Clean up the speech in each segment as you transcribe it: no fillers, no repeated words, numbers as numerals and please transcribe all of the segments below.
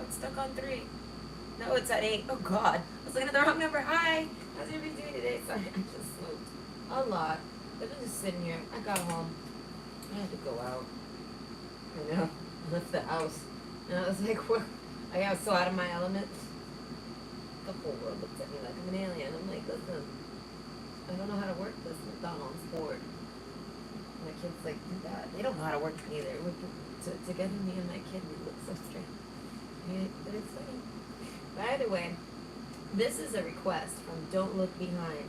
it's stuck on 3. No, it's at 8. Oh, God. I was looking at the wrong number. Hi. How's everybody doing today? Sorry, I just smoked a lot. I've been just sitting here. I got home. I had to go out. I know. I left the house. And I was like, what? I got so out of my element. The whole world looked at me like I'm an alien. I'm like, listen, I don't know how to work this McDonald's board. My kids like do that. They don't know how to work it either. Together, me and my kid, we look so strange. But it's funny. But either way, this is a request from Don't Look Behind.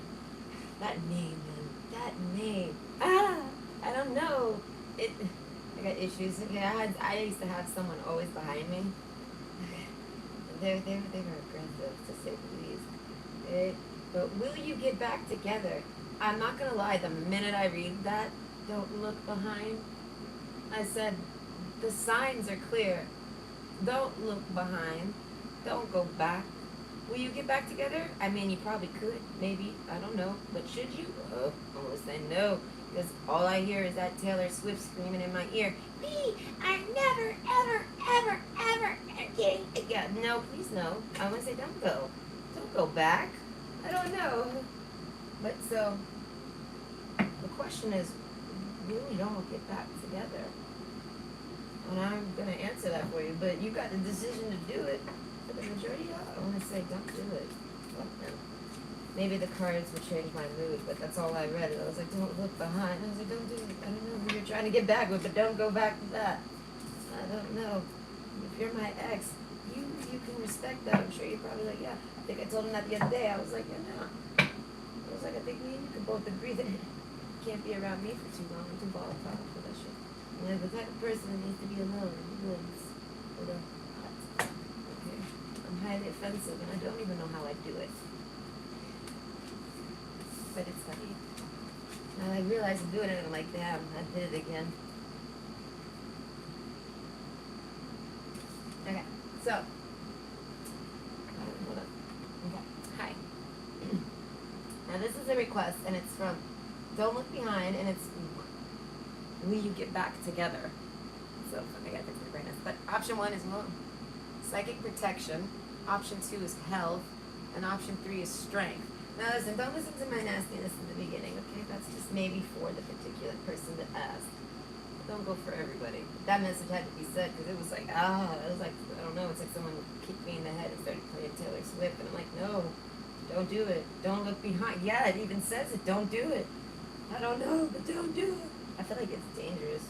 That name, man. That name. I don't know. I got issues. Okay, I used to have someone always behind me. They were aggressive, to say the least. Okay? But will you get back together? I'm not gonna lie, the minute I read that, don't look behind, I said, the signs are clear. Don't look behind. Don't go back. Will you get back together? I mean, you probably could, maybe, I don't know. But should you? Oh, I'm gonna say no. Because all I hear is that Taylor Swift screaming in my ear, "We are never, ever, ever, ever getting together." No, please no. I want to say don't go. Don't go back. I don't know. But so, the question is, will y'all get back together? And I'm going to answer that for you, but you got the decision to do it. For the majority of y'all, I want to say don't do it. Fuck no. Maybe the cards would change my mood, but that's all I read. I was like, don't look behind. I was like, don't do it. I don't know who you're trying to get back with, but don't go back to that. I don't know. If you're my ex, you can respect that. I'm sure you're probably like, yeah. I think I told him that the other day. I was like, yeah, no. I was like, I think me and you can both agree that you can't be around me for too long. I'm too volatile for that shit. And I'm the type of person that needs to be alone and lives with a hot. Okay. I'm highly offensive, and I don't even know how I do it. But it's funny. And I realized I'm doing it, and I'm like, damn, I did it again. Okay, so. Hold on. Okay, hi. Now this is a request, and it's from Don't Look Behind, and it's, will you get back together? So, I gotta fix my brain. But option 1 is psychic protection. Option 2 is health. And option 3 is strength. Now listen, don't listen to my nastiness in the beginning, okay? That's just maybe for the particular person that asked. Don't go for everybody. That message had to be said because it was like, it was like, I don't know, it's like someone kicked me in the head and started playing Taylor Swift, and I'm like, no, don't do it. Don't look behind. Yeah, it even says it, don't do it. I don't know, but don't do it. I feel like it's dangerous.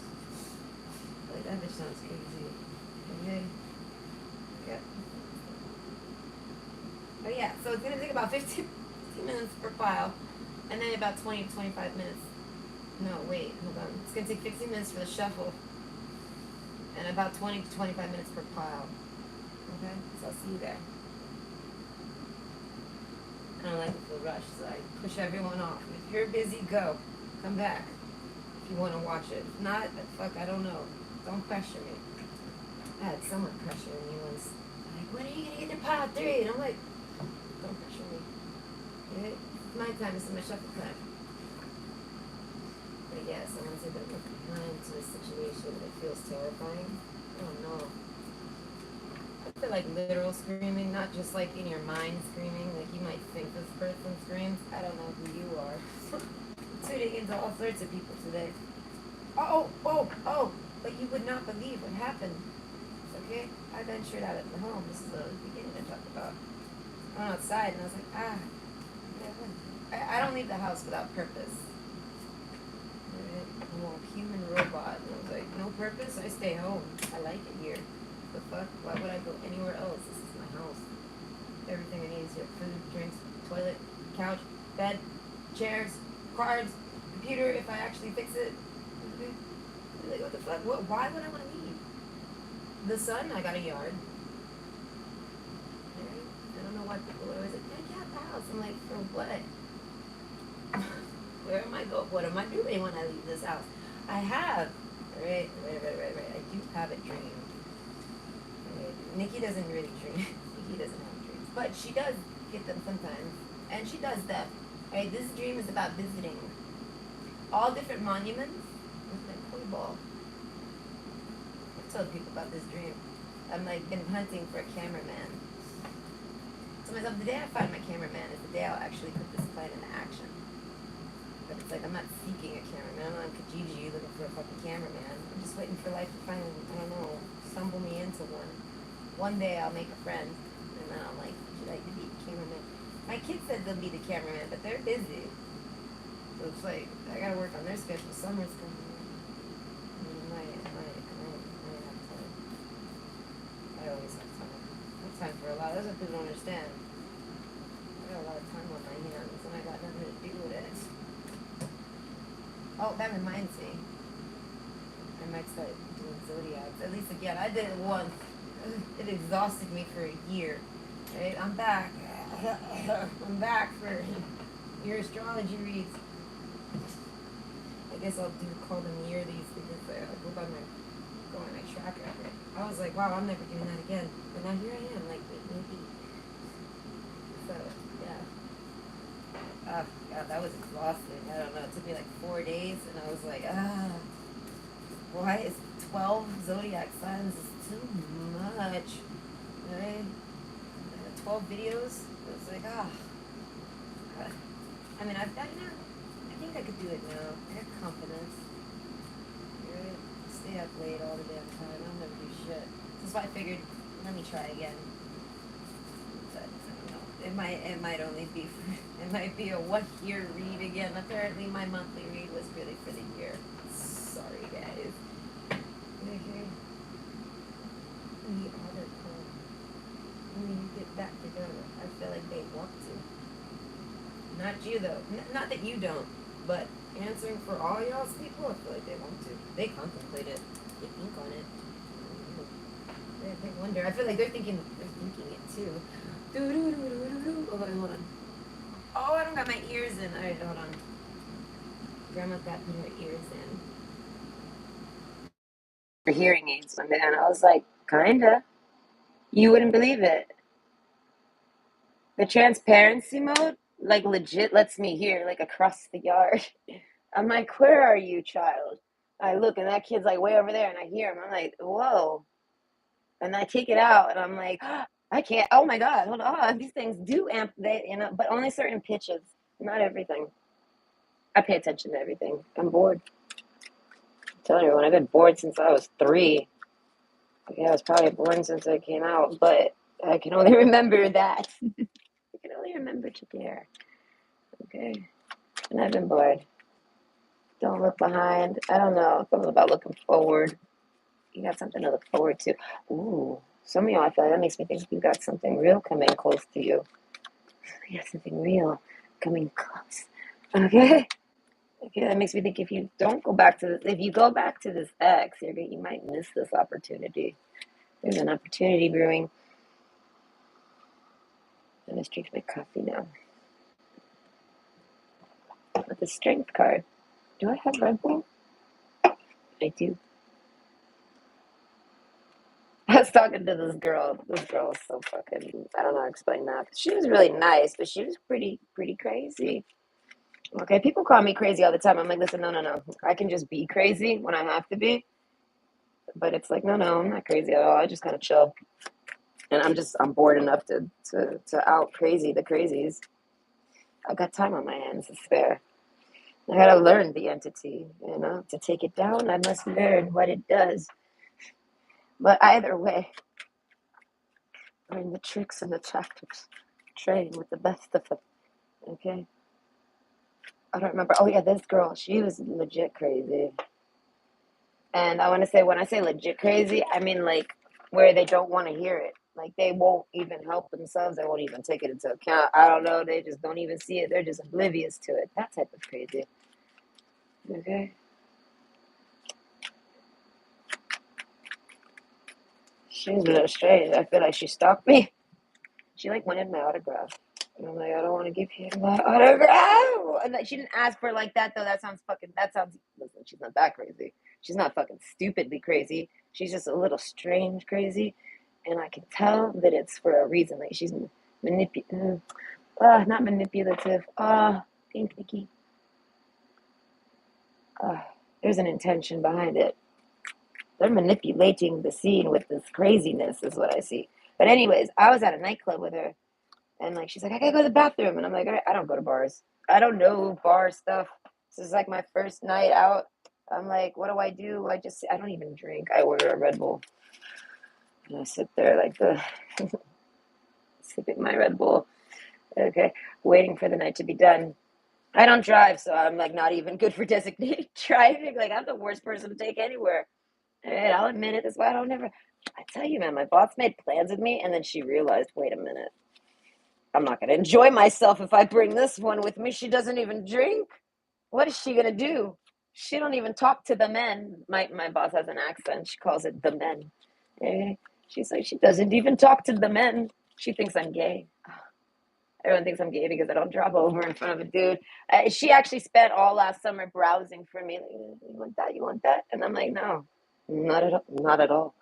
Like, that bitch sounds crazy. Okay. Yeah. Oh yeah, so it's gonna take about 15 minutes per file, and then about 20 to 25 minutes. No, wait, hold on. It's gonna take 15 minutes for the shuffle, and about 20 to 25 minutes per pile. Okay, so I'll see you there. I don't like to feel rushed, so I push everyone off. If you're busy, go. Come back if you want to watch it. If not, fuck, I don't know. Don't pressure me. I had someone pressuring me once. Like, when are you gonna get to pile 3? And I'm like, don't pressure me. Okay? It's my time. This is my shuffle time. But yes, I want to say don't look behind to a situation that feels terrifying. I don't know. I feel like literal screaming, not just like in your mind screaming. Like you might think this person screams. I don't know who you are. Tuning into all sorts of people today. Oh. But you would not believe what happened. Okay? I ventured out of the home. This is the beginning I talked about. I went outside and I was like, I don't leave the house without purpose. I'm a human robot. And I was like, no purpose? I stay home. I like it here. The fuck? Why would I go anywhere else? This is my house. Everything I need is here. Food, drinks, toilet, couch, bed, chairs, cards, computer if I actually fix it. Like, what the fuck? Why would I want to leave? The sun, I got a yard. Right? I don't know why people are always like, I got the house. I'm like, for what? Where am I going? What am I doing when I leave this house? I have, right. I do have a dream. Right. Nikki doesn't really dream. Nikki doesn't have dreams. But she does get them sometimes. And she does them. Right, this dream is about visiting all different monuments with my koi ball. I've told people about this dream. I'm like been hunting for a cameraman. So myself, the day I find my cameraman is the day I'll actually put this plan into action. But it's like I'm not seeking a cameraman. I'm not on Kijiji looking for a fucking cameraman. I'm just waiting for life to finally, I don't know, stumble me into one. One day I'll make a friend, and then I'm like, would you like to be the cameraman? My kids said they'll be the cameraman, but they're busy. So it's like I gotta work on their schedule. Summer's coming. I might have time. I always have time. I have time for a lot. That's what people don't understand. I got a lot of time on my hands, and I got nothing to do with it. Oh, that reminds me. I might start doing zodiacs. At least again, I did it once. It exhausted me for a year. Right? I'm back. I'm back for your astrology reads. I guess I'll call them yearlies because I go by my track record. I was like, wow, I'm never doing that again. But now here I am, like maybe. So yeah. God, that was exhausting. I don't know. It took me like 4 days, and I was like, why is 12 zodiac signs is too much? Right? 12 videos. It was like, I mean, I've done now. I think I could do it now. I have confidence. Right? Stay up late all the damn time. I'll never do shit. That's why I figured, let me try again. But I don't know. It might only be it might be a 1 year read again. Apparently my monthly read was really for the year. Sorry guys. Okay. The other call. When you get back together, I feel like they want to. Not you though. Not that you don't, but answering for all y'all's people, I feel like they want to. They contemplate it. They think on it. They wonder. I feel like they're thinking it too. Oh, hold on. Oh, I don't got my ears in. Alright, hold on. Grandma's got her ears in. For hearing aids one day, and I was like, kinda. You wouldn't believe it. The transparency mode, like legit lets me hear like across the yard. I'm like, where are you, child? I look and that kid's like way over there, and I hear him. I'm like, whoa. And I take it out, and I'm like, I can't. Oh my god, hold on. These things do amp, but only certain pitches, not everything. I pay attention to everything. I'm bored. I'm telling everyone, I've been bored since I was 3. Yeah, I was probably born since I came out, but I can only remember that. I can only remember to dare. Okay. And I've been bored. Don't look behind. I don't know. Something about looking forward. You got something to look forward to. Ooh. Some of y'all, I feel like that makes me think you got something real coming close to you. You got something real coming close. Okay? Okay, that makes me think if you don't go back to this, if you go back to this ex, you might miss this opportunity. There's an opportunity brewing. I'm just drink my coffee now. With the strength card. Do I have Red Bull? I do. I was talking to this girl. This girl is so fucking. I don't know how to explain that. She was really nice, but she was pretty crazy. Okay, people call me crazy all the time. I'm like, listen, no. I can just be crazy when I have to be. But it's like, no, I'm not crazy at all. I just kind of chill, and I'm bored enough to out crazy the crazies. I got time on my hands to spare. I gotta learn the entity, to take it down. I must learn what it does. But either way, learn the tricks and the tactics. Train with the best of them. Okay. I don't remember. Oh yeah, this girl, she was legit crazy. And I want to say, when I say legit crazy, I mean like where they don't want to hear it. Like they won't even help themselves. They won't even take it into account. I don't know. They just don't even see it. They're just oblivious to it. That type of crazy. Okay. She's a little strange. I feel like she stalked me. She like wanted my autograph. And I'm like, I don't want to give you my autograph. And like, she didn't ask for it like that though. That sounds, listen, she's not that crazy. She's not fucking stupidly crazy. She's just a little strange crazy. And I can tell that it's for a reason. Like she's not manipulative. Pink Nikki. There's an intention behind it. They're manipulating the scene with this craziness, is what I see. But anyways, I was at a nightclub with her, and like she's like, I gotta go to the bathroom, and I'm like, I don't go to bars. I don't know bar stuff. This is like my first night out. I'm like, what do I do? I don't even drink. I order a Red Bull, and I sit there like sipping my Red Bull. Okay, waiting for the night to be done. I don't drive, so I'm like not even good for designated driving. Like I'm the worst person to take anywhere. And I'll admit it. That's why I don't ever. I tell you, man, my boss made plans with me, and then she realized, wait a minute, I'm not going to enjoy myself if I bring this one with me. She doesn't even drink. What is she going to do? She don't even talk to the men. My boss has an accent. She calls it the men. She's like, she doesn't even talk to the men. She thinks I'm gay. Everyone thinks I'm gay because I don't drop over in front of a dude. She actually spent all last summer browsing for me. Like, you want that? You want that? And I'm like, no, not at all. Not at all.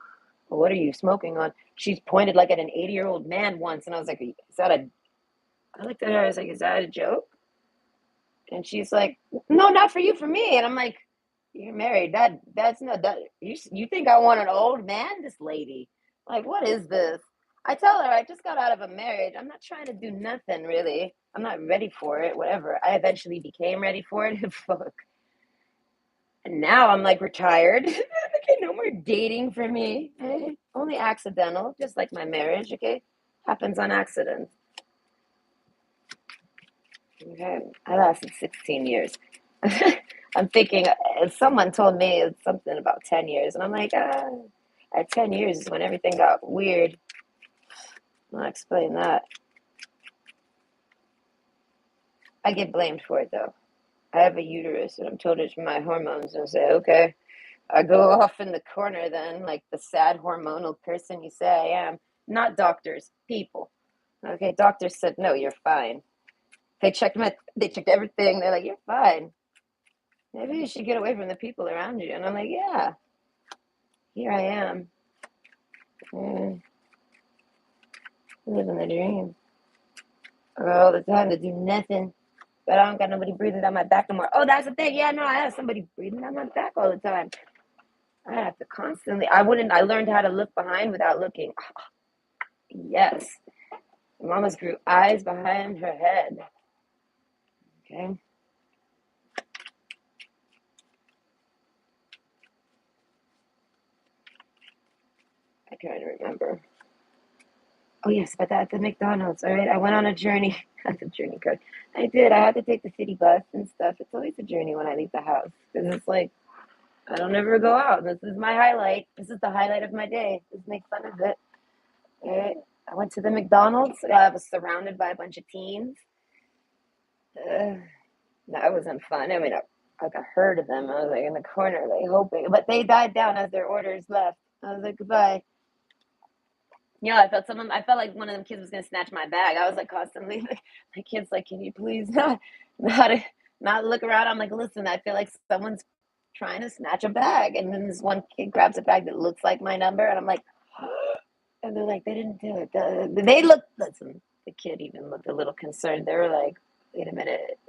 Well, what are you smoking on? She's pointed like at an 80-year-old man once, and I was like, is that a? I looked at her. I was like, is that a joke? And she's like, no, not for you, for me. And I'm like, you're married. That's not that. You think I want an old man? This lady, like, what is this? I tell her I just got out of a marriage. I'm not trying to do nothing really. I'm not ready for it. Whatever. I eventually became ready for it. Fuck. And now I'm like retired. Okay, no more dating for me. Only accidental, just like my marriage. Okay, happens on accident. Okay, I lasted 16 years. I'm thinking, someone told me it's something about 10 years, and I'm like, at 10 years is when everything got weird. I'll explain that. I get blamed for it though. I have a uterus, and I'm told it's my hormones, and I say, okay. I go off in the corner then, like the sad hormonal person you say I am. Not doctors, people. Okay, doctors said, no, you're fine. They checked everything. They're like, you're fine. Maybe you should get away from the people around you. And I'm like, yeah, here I am. Living the dream. I go all the time to do nothing. But I don't got nobody breathing down my back no more. Oh, that's the thing. Yeah, no, I have somebody breathing down my back all the time. I have to constantly. I learned how to look behind without looking. Yes. Mama's grew eyes behind her head. Okay. I can't remember. Oh yes, but at the McDonald's. All right, I went on a journey. That's a journey card. I did. I had to take the city bus and stuff. It's always a journey when I leave the house because it's like I don't ever go out. This is my highlight. This is the highlight of my day. Just make fun of it. All right. I went to the McDonald's. I was surrounded by a bunch of teens. That wasn't fun. I mean, I heard of them. I was like in the corner, like hoping, but they died down as their orders left. I was like, goodbye. Yeah, I felt like one of them kids was gonna snatch my bag. I was like constantly like my kid's like, can you please not not look around? I'm like, listen, I feel like someone's trying to snatch a bag. And then this one kid grabs a bag that looks like my number, and I'm like, and they're like, they didn't do it. They looked, listen, the kid even looked a little concerned. They were like, wait a minute.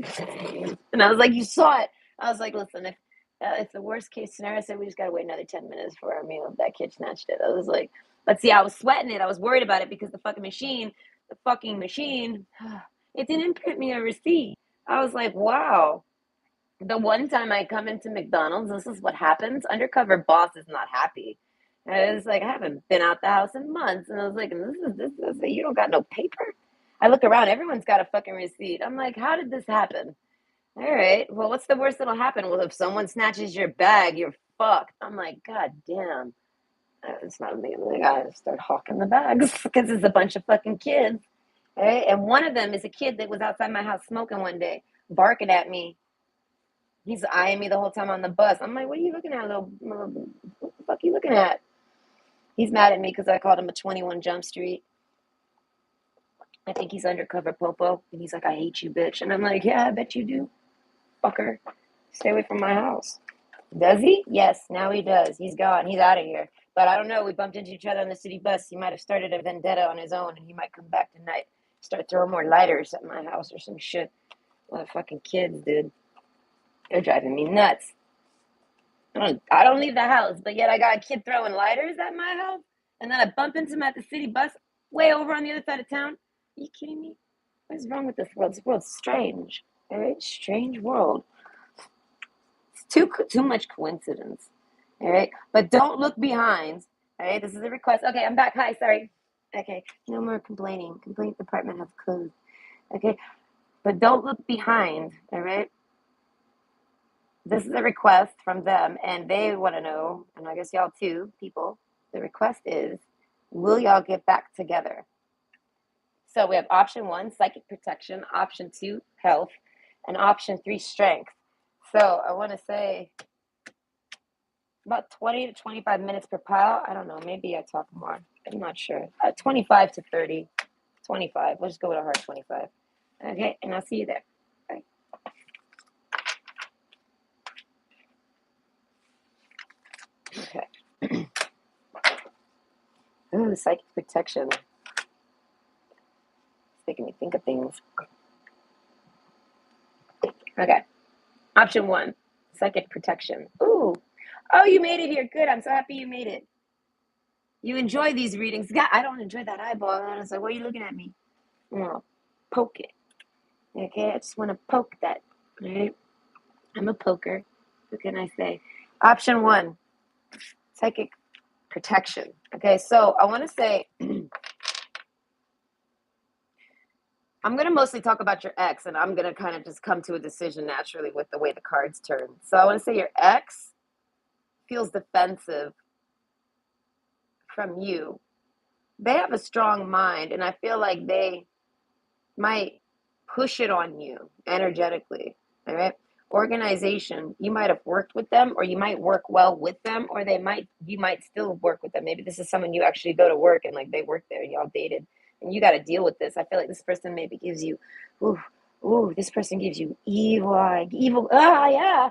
And I was like, you saw it. I was like, listen, if the worst case scenario, I said we just gotta wait another 10 minutes for our meal. If that kid snatched it, I was like, but see, I was sweating it. I was worried about it because the fucking machine, it didn't print me a receipt. I was like, wow. The one time I come into McDonald's, this is what happens. Undercover boss is not happy. And I was like, I haven't been out the house in months. And I was like, this, you don't got no paper? I look around, everyone's got a fucking receipt. I'm like, how did this happen? All right. Well, what's the worst that'll happen? Well, if someone snatches your bag, you're fucked. I'm like, God damn. It's not me. I'm like, I start hawking the bags because it's a bunch of fucking kids. Right? And one of them is a kid that was outside my house smoking one day, barking at me. He's eyeing me the whole time on the bus. I'm like, what are you looking at, little what the fuck are you looking at? He's mad at me because I called him a 21 Jump Street. I think he's undercover popo. And he's like, I hate you, bitch. And I'm like, yeah, I bet you do, fucker. Stay away from my house. Does he? Yes, now he does. He's gone. He's out of here. But I don't know. We bumped into each other on the city bus. He might have started a vendetta on his own, and he might come back tonight, start throwing more lighters at my house or some shit. A lot of fucking kids, dude. They're driving me nuts. I don't leave the house, but yet I got a kid throwing lighters at my house, and then I bump into him at the city bus way over on the other side of town. Are you kidding me? What is wrong with this world? This world's strange. All right, strange world. It's too much coincidence. All right, but don't look behind. All right, this is a request. Okay, I'm back. Hi, sorry. Okay, no more complaining. Complaint department have closed. Okay, but don't look behind. All right. This is a request from them, and they want to know, and I guess y'all too, people. The request is, will y'all get back together? So we have option one, psychic protection, option two, health, and option three, strength. So I want to say about 20 to 25 minutes per pile. I don't know. Maybe I talk more. I'm not sure. 25 to 30. 25. We'll just go with a hard 25. Okay, and I'll see you there. Bye. Okay. Ooh, psychic protection. It's making me think of things. Okay. Option one, psychic protection. Ooh. Oh, you made it here. Good. I'm so happy you made it. You enjoy these readings. God, I don't enjoy that eyeball. I was like, why are you looking at me? I want to poke it. Okay. I just want to poke that. All right. I'm a poker. What can I say? Option one, psychic protection. Okay. So I want to say, I'm going to mostly talk about your ex, and I'm going to kind of just come to a decision naturally with the way the cards turn. So I want to say your ex feels defensive from you. They have a strong mind, and I feel like they might push it on you energetically. All right. Organization, you might have worked with them, or you might work well with them, or you might still work with them. Maybe this is someone you actually go to work and like they work there, y'all dated, and you got to deal with this. I feel like this person maybe gives you, this person gives you evil eye, evil. Yeah,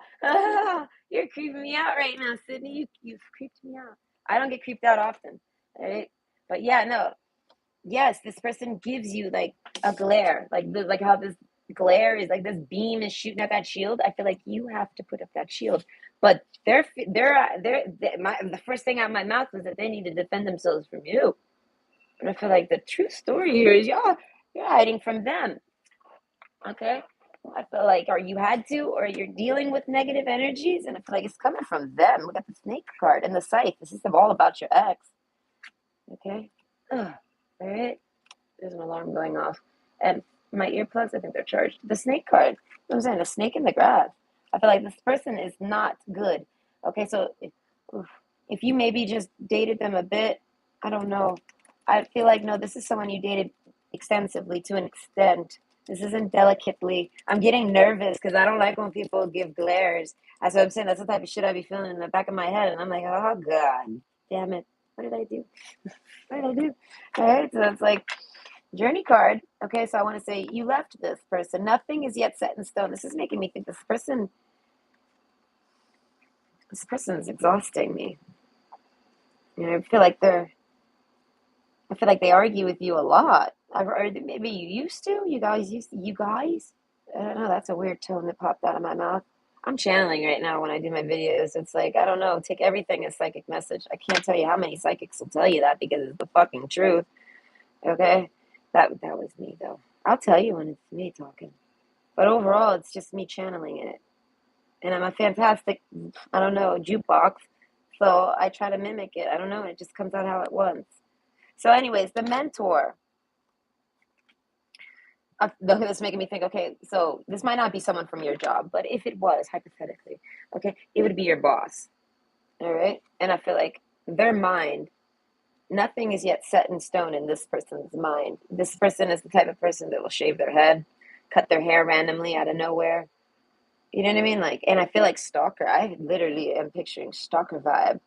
you're creeping me out right now, Sydney. You've creeped me out. I don't get creeped out often, right? But yeah, no, yes, this person gives you like a glare, like how this glare is like this beam is shooting at that shield. I feel like you have to put up that shield, but the first thing out of my mouth was that they need to defend themselves from you, and I feel like the true story here is you're hiding from them. Okay. I feel like, or you had to, or you're dealing with negative energies, and I feel like it's coming from them. Look at the snake card and the scythe. This is all about your ex. Okay. Ugh. All right. There's an alarm going off. And my earplugs, I think they're charged. The snake card. I'm saying a snake in the grass. I feel like this person is not good. Okay, so if you maybe just dated them a bit, I don't know. I feel like, no, this is someone you dated extensively to an extent. This isn't delicately. I'm getting nervous because I don't like when people give glares. That's what I'm saying. That's the type of shit I be feeling in the back of my head. And I'm like, oh, God, damn it. What did I do? What did I do? All right, so it's like, journey card. Okay, so I want to say you left this person. Nothing is yet set in stone. This is making me think this person is exhausting me. You know, I feel like they argue with you a lot. Or maybe you used to. You guys. I don't know. That's a weird tone that popped out of my mouth. I'm channeling right now when I do my videos. It's like, I don't know, take everything as psychic message. I can't tell you how many psychics will tell you that because it's the fucking truth. Okay? That was me though. I'll tell you when it's me talking. But overall it's just me channeling it. And I'm a fantastic, I don't know, jukebox. So I try to mimic it. I don't know, it just comes out how it wants. So anyways, the mentor. That's making me think, okay, so this might not be someone from your job, but if it was, hypothetically, okay, it would be your boss. All right? And I feel like their mind, nothing is yet set in stone in this person's mind. This person is the type of person that will shave their head, cut their hair randomly out of nowhere. You know what I mean? Like, and I feel like stalker. I literally am picturing stalker vibe.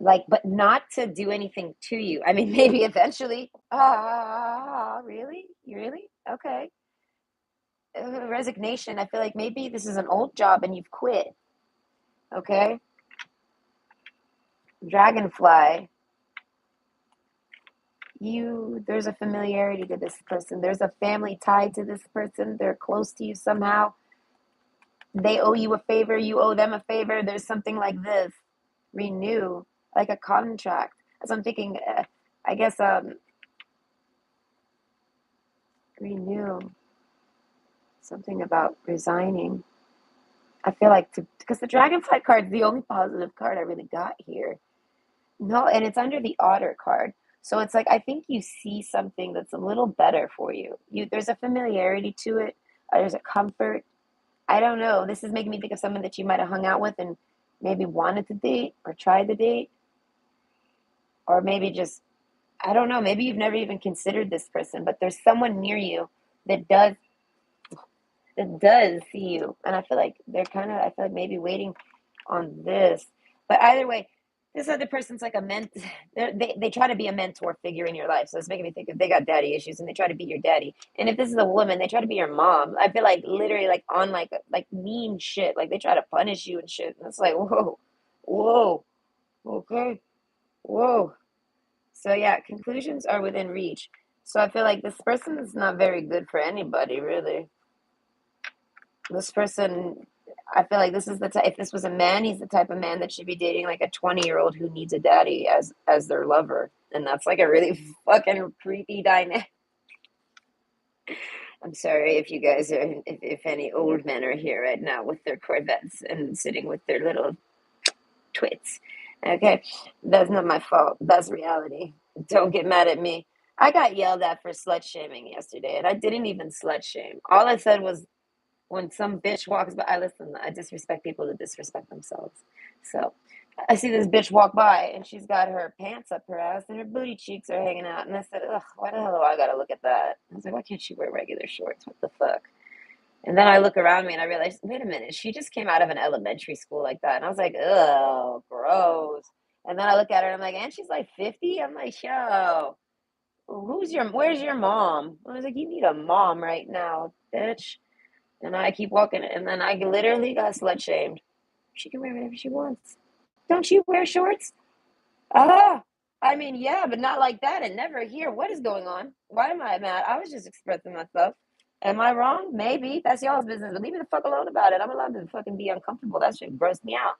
Like, but not to do anything to you. I mean, maybe eventually. Really? Really? Okay. Resignation. I feel like maybe this is an old job and you've quit. Okay. Dragonfly. There's a familiarity to this person. There's a family tie to this person. They're close to you somehow. They owe you a favor, you owe them a favor. There's something like this. Renew, like a contract. So I'm thinking, I guess, renew, something about resigning. I feel like because the Dragonfly card is the only positive card I really got here. No, and it's under the Otter card. So it's like I think you see something that's a little better for you. There's a familiarity to it. There's a comfort. I don't know. This is making me think of someone that you might have hung out with and maybe wanted to date or tried to date, or maybe just I don't know. Maybe you've never even considered this person, but there's someone near you that does see you, and I feel like I feel like maybe waiting on this. But either way, this other person's like a they try to be a mentor figure in your life. So it's making me think if they got daddy issues and they try to be your daddy, and if this is a woman, they try to be your mom. I feel like literally like on like mean shit, like they try to punish you and shit. And it's like whoa, whoa, okay, whoa. So yeah, conclusions are within reach. So I feel like this person is not very good for anybody, really. This person, I feel like this is the type. If this was a man, he's the type of man that should be dating like a 20-year-old who needs a daddy as their lover, and that's like a really fucking creepy dynamic. I'm sorry if you guys are, if any old men are here right now with their Corvettes and sitting with their little twits. Okay, that's not my fault. That's reality. Don't get mad at me. I got yelled at for slut shaming yesterday, and I didn't even slut shame. All I said was when some bitch walks by, I listen, I disrespect people that disrespect themselves. So I see this bitch walk by and she's got her pants up her ass and her booty cheeks are hanging out. And I said, ugh, why the hell do I gotta look at that? I was like, why can't she wear regular shorts? What the fuck? And then I look around me and I realized, wait a minute, she just came out of an elementary school like that. And I was like, oh, gross. And then I look at her and I'm like, and she's like 50? I'm like, yo, where's your mom? I was like, you need a mom right now, bitch. And I keep walking, and then I literally got slut shamed. She can wear whatever she wants. Don't you wear shorts? Ah, I mean, yeah, but not like that, and never here. What is going on? Why am I mad? I was just expressing myself. Am I wrong? Maybe. That's y'all's business, but leave me the fuck alone about it. I'm allowed to fucking be uncomfortable. That shit grossed me out.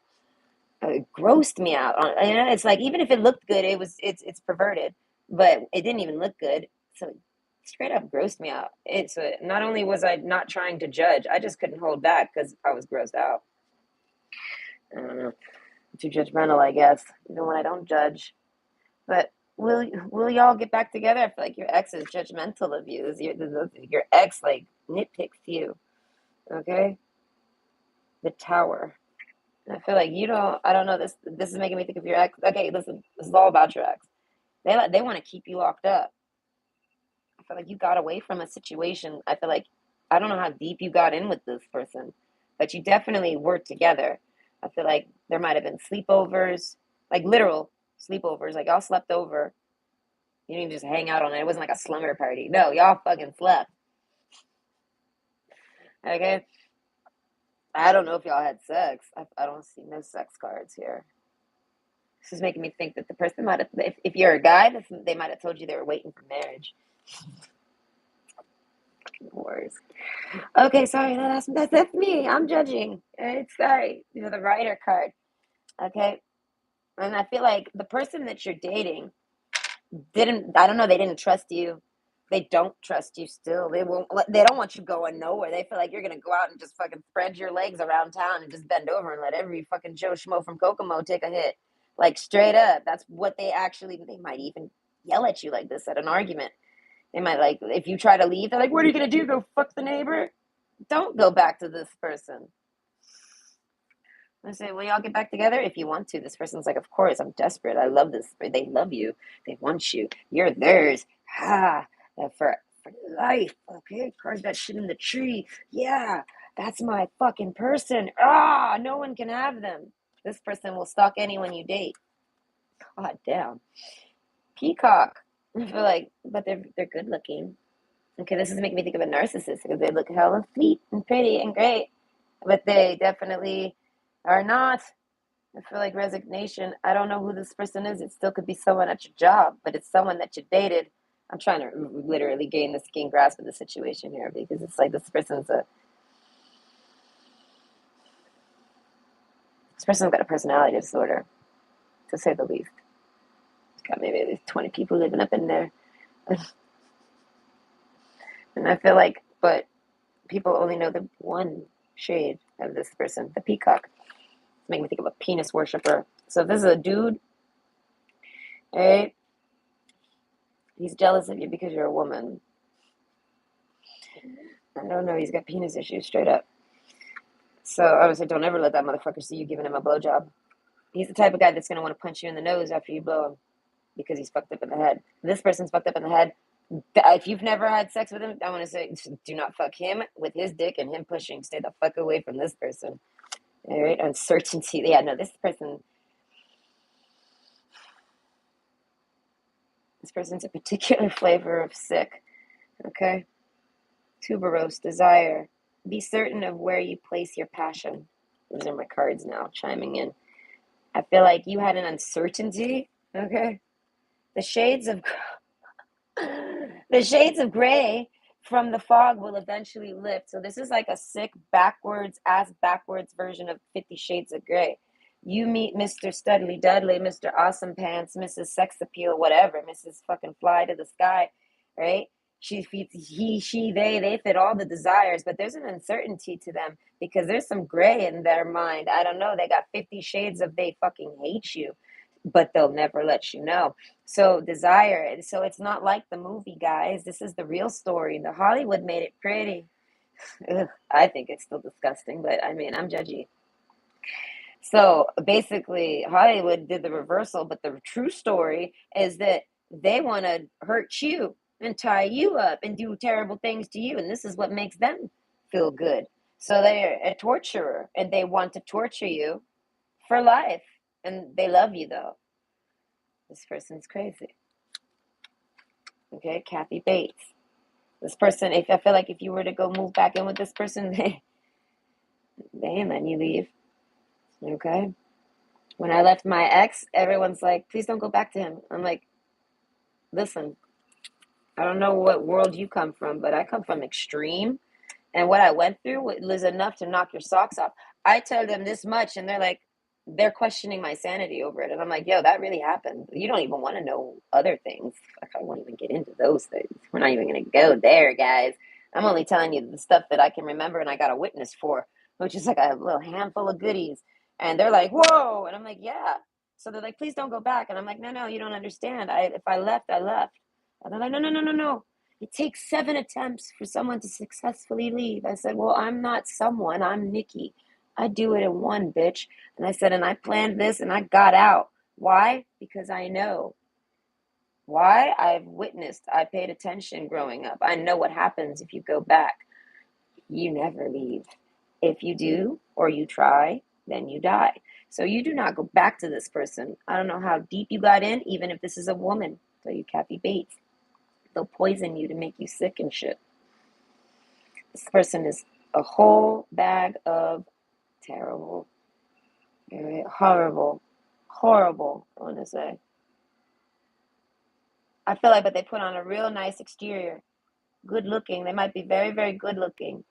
It grossed me out. You know, it's like even if it looked good, it's perverted, but it didn't even look good. So it straight up grossed me out. It's not only was I not trying to judge, I just couldn't hold back because I was grossed out. I don't know, too judgmental, I guess, even when I don't judge. But will y'all get back together? I feel like your ex is judgmental of you. Your ex like nitpicks you. Okay, the tower. I feel like you don't. I don't know. This is making me think of your ex. Okay, listen. This is all about your ex. They want to keep you locked up. I feel like you got away from a situation. I feel like I don't know how deep you got in with this person, but you definitely were together. I feel like there might have been sleepovers, like literal sleepovers. Like y'all slept over. You didn't just hang out on it. It wasn't like a slumber party. No, y'all fucking slept. Okay. I don't know if y'all had sex. I don't see no sex cards here. This is making me think that the person might have, if you're a guy, they might have told you they were waiting for marriage. Wars. Okay, sorry, that's me. I'm judging. It's sorry. You know, the writer card. Okay. And I feel like the person that you're dating I don't know, they didn't trust you. They don't trust you still. They don't want you going nowhere. They feel like you're gonna go out and just fucking spread your legs around town and just bend over and let every fucking Joe Schmo from Kokomo take a hit. Like straight up. That's what they might even yell at you like this at an argument. They might like if you try to leave, they're like, what are you gonna do? Go fuck the neighbor? Don't go back to this person. I say, well, y'all get back together if you want to. This person's like, of course, I'm desperate. I love this. They love you. They want you. You're theirs. Ha, for life. Okay, carve that shit in the tree. Yeah, that's my fucking person. Ah, no one can have them. This person will stalk anyone you date. God damn. Peacock. I feel like, but they're good looking. Okay, this is making me think of a narcissist because they look hella sweet and pretty and great, but they definitely are not. I feel like resignation. I don't know who this person is. It still could be someone at your job, but it's someone that you dated. I'm trying to literally gain grasp of the situation here because it's like this person's a This person's got a personality disorder, to say the least. It's got maybe at least 20 people living up in there. And I feel like, but people only know the one shade of this person, the peacock. It's making me think of a penis worshiper. So if this is a dude, right? He's jealous of you because you're a woman. I don't know. He's got penis issues straight up. So I would say, don't ever let that motherfucker see you giving him a blowjob. He's the type of guy that's gonna want to punch you in the nose after you blow him because he's fucked up in the head. This person's fucked up in the head. If you've never had sex with him, I want to say, do not fuck him with his dick and him pushing. Stay the fuck away from this person. All right, uncertainty. Yeah, no, this person's a particular flavor of sick. Okay, tuberose, desire. Be certain of where you place your passion. These are my cards now chiming in. I feel like you had an uncertainty. Okay, the shades of the shades of gray from the fog will eventually lift. So this is like a sick ass backwards version of 50 Shades of Grey. You meet Mr. Studley Dudley, Mr. Awesome Pants, Mrs. Sex Appeal, whatever, Mrs. Fucking Fly to the Sky, right? They fit all the desires, but there's an uncertainty to them because there's some gray in their mind. I don't know. They got 50 shades of they fucking hate you, but they'll never let you know. So desire. So it's not like the movie, guys. This is the real story. The Hollywood made it pretty. Ugh, I think it's still disgusting, but I mean, I'm judgy. So basically, Hollywood did the reversal, but the true story is that they want to hurt you and tie you up and do terrible things to you. And this is what makes them feel good. So they're a torturer and they want to torture you for life. And they love you, though. This person's crazy. Okay, Kathy Bates. This person, if I feel like if you were to go move back in with this person, they ain't letting you leave. Okay. When I left my ex, everyone's like, please don't go back to him. I'm like, listen, I don't know what world you come from, but I come from extreme. And what I went through was enough to knock your socks off. I tell them this much, and they're questioning my sanity over it. And I'm like, yo, that really happened. You don't even want to know other things. Like, I won't even get into those things. We're not even going to go there, guys. I'm only telling you the stuff that I can remember and I got a witness for, which is like a little handful of goodies. And they're like, whoa. And I'm like, yeah. So they're like, please don't go back. And I'm like, no, you don't understand. If I left, I left. And they're like, no. It takes 7 attempts for someone to successfully leave. I said, well, I'm not someone. I'm Nikki. I do it in one, bitch. And I said, and I planned this and I got out. Why? Because I know. Why? I've witnessed. I paid attention growing up. I know what happens if you go back. You never leave. If you do or you try, then you die. So you do not go back to this person. I don't know how deep you got in, even if this is a woman. So you Kathy Bates. They'll poison you to make you sick and shit. This person is a whole bag of terrible, horrible, I want to say. I feel like, but they put on a real nice exterior. Good looking. They might be very, very good looking,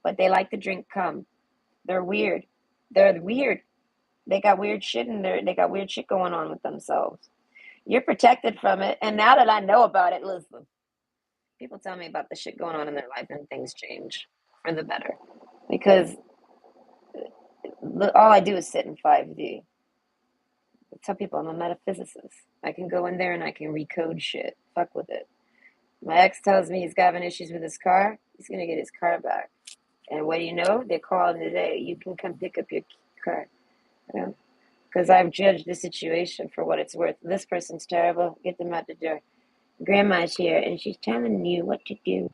but they like to drink cum. They're weird. They're weird. They got weird shit in there. They got weird shit going on with themselves. You're protected from it. And now that I know about it, listen, people tell me about the shit going on in their life and things change for the better. Because all I do is sit in 5D. I tell people I'm a metaphysicist. I can go in there and I can recode shit. Fuck with it. My ex tells me he's having issues with his car. He's going to get his car back. And what do you know? They called today. You can come pick up your car. Because I've judged the situation for what it's worth. This person's terrible. Get them out the door. Grandma's here and she's telling you what to do.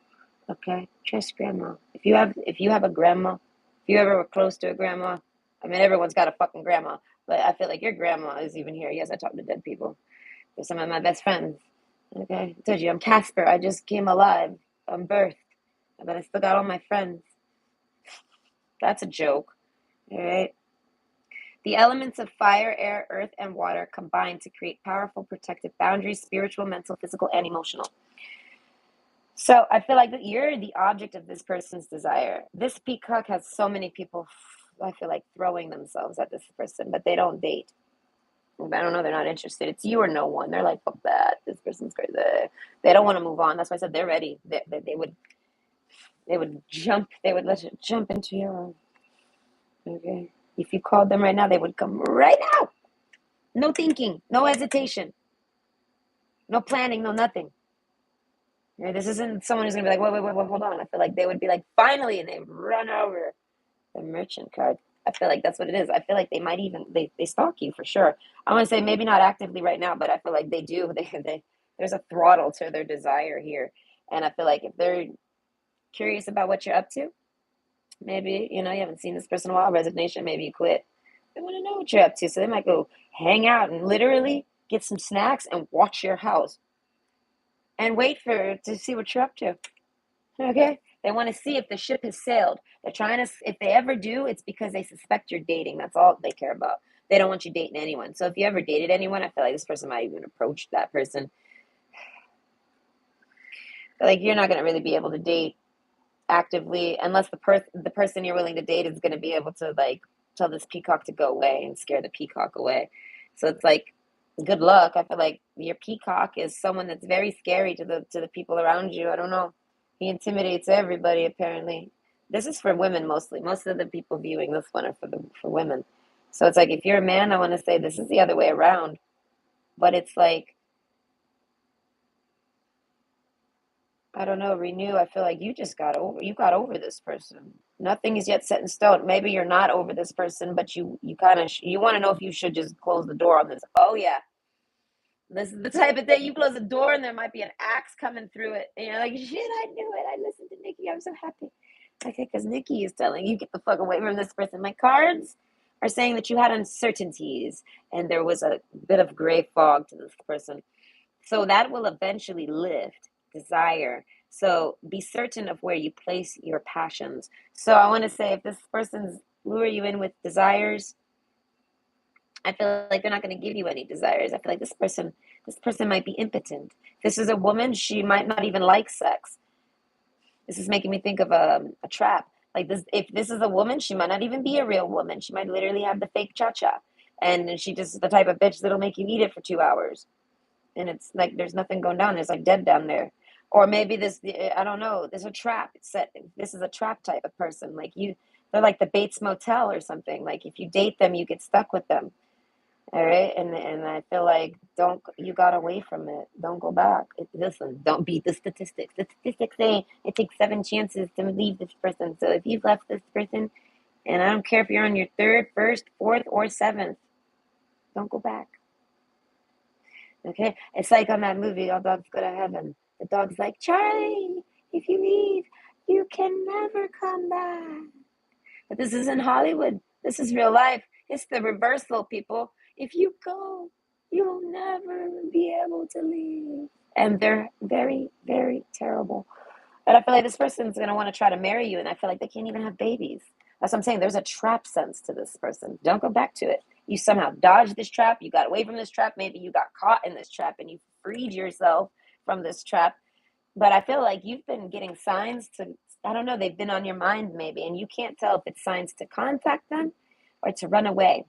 Okay? Trust grandma. If you have a grandma, if you ever were close to a grandma, I mean everyone's got a fucking grandma. But I feel like your grandma is even here. Yes, I talk to dead people. They're some of my best friends. Okay? I told you I'm Casper. I just came alive. I'm birthed. But I still got all my friends. That's a joke. Alright? The elements of fire, air, earth, and water combine to create powerful protective boundaries, spiritual, mental, physical, and emotional. So I feel like that you're the object of this person's desire. This peacock has so many people I feel like throwing themselves at this person, but they don't date. I don't know, they're not interested. It's you or no one. They're like, fuck that. This person's crazy. They don't want to move on. That's why I said they're ready. They would jump. They would let you jump into your own. Okay. If you called them right now, they would come right out. No thinking, no hesitation, no planning, no nothing. Right? This isn't someone who's gonna be like, wait, hold on. I feel like they would be like, finally, and they run over the merchant card. I feel like that's what it is. I feel like they might even they stalk you for sure. I want to say maybe not actively right now, but I feel like they do. They there's a throttle to their desire here, and I feel like if they're curious about what you're up to, maybe you haven't seen this person in a while. Resignation, maybe you quit. They want to know what you're up to, so they might go hang out and literally get some snacks and watch your house and wait for to see what you're up to. Okay? They want to see if the ship has sailed. They're trying to, if they ever do, it's because they suspect you're dating. That's all they care about. They don't want you dating anyone. So if you ever dated anyone, I feel like this person might even approach that person. But like you're not going to really be able to date actively unless the person you're willing to date is going to be able to like tell this peacock to go away and scare the peacock away. So it's like good luck. I feel like your peacock is someone that's very scary to the people around you. I don't know. He intimidates everybody apparently. This is for women mostly. Most of the people viewing this one are for women. So it's like if you're a man, I want to say this is the other way around. But it's like I don't know, renew. I feel like you got over this person. Nothing is yet set in stone. Maybe you're not over this person, but you kind of you want to know if you should just close the door on this. Oh yeah, this is the type of thing you close the door and there might be an axe coming through it, and you're like, shit, I knew it. I listened to Nikki. I'm so happy. Okay, because Nikki is telling you get the fuck away from this person. My cards are saying that you had uncertainties and there was a bit of gray fog to this person. So that will eventually lift desire. So be certain of where you place your passions. So I want to say if this person's lure you in with desires, I feel like they're not going to give you any desires. I feel like this person might be impotent. If this is a woman, she might not even like sex. This is making me think of a trap. Like this, if this is a woman, she might not even be a real woman. She might literally have the fake cha-cha, and she just the type of bitch that'll make you eat it for 2 hours and it's like there's nothing going down. There's like dead down there. Or maybe this, I don't know. There's a trap. It's set. This is a trap type of person. Like they're like the Bates Motel or something. Like if you date them, you get stuck with them. All right, and I feel like don't you got away from it. Don't go back. Listen, don't beat the statistics. The statistics say it takes 7 chances to leave this person. So if you've left this person, and I don't care if you're on your third, first, fourth, or seventh, don't go back. Okay? It's like on that movie, All Dogs Go to Heaven. The dog's like, Charlie, if you leave, you can never come back. But this isn't Hollywood. This is real life. It's the reversal, people. If you go, you'll never be able to leave. And they're very, very terrible. But I feel like this person's going to want to try to marry you, and I feel like they can't even have babies. That's what I'm saying. There's a trap sense to this person. Don't go back to it. You somehow dodged this trap. You got away from this trap. Maybe you got caught in this trap and you freed yourself from this trap. But I feel like you've been getting signs to, I don't know, they've been on your mind maybe, and you can't tell if it's signs to contact them or to run away.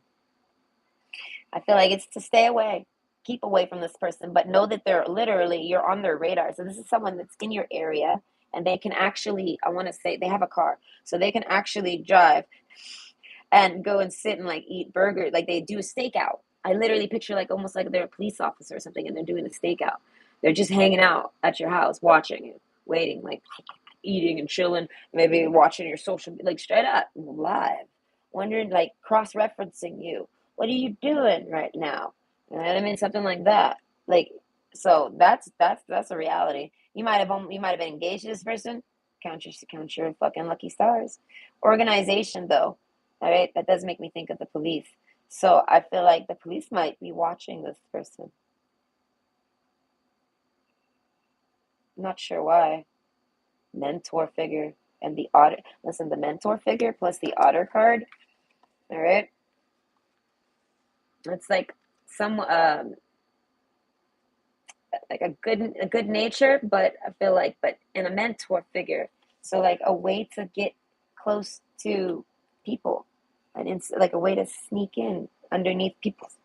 I feel like it's to stay away, keep away from this person, but know that they're literally, you're on their radar. So this is someone that's in your area and they can actually, I want to say, they have a car. So they can actually drive and go and sit and like eat burgers. Like they do a stakeout. I literally picture like almost like they're a police officer or something and they're doing a stakeout. They're just hanging out at your house, watching you, waiting, like eating and chilling, maybe watching your social, like straight up live, wondering, like cross referencing you. What are you doing right now? You know what I mean? Something like that. Like, so that's a reality. You might have been engaged to this person. Count your fucking lucky stars. Organization though, all right, that does make me think of the police. So I feel like the police might be watching this person. I'm not sure why. Mentor figure and the otter. Listen, the mentor figure plus the otter card. All right, it's like some like a good nature, but I feel like but in a mentor figure. So like a way to get close to people. like a way to sneak in underneath people's,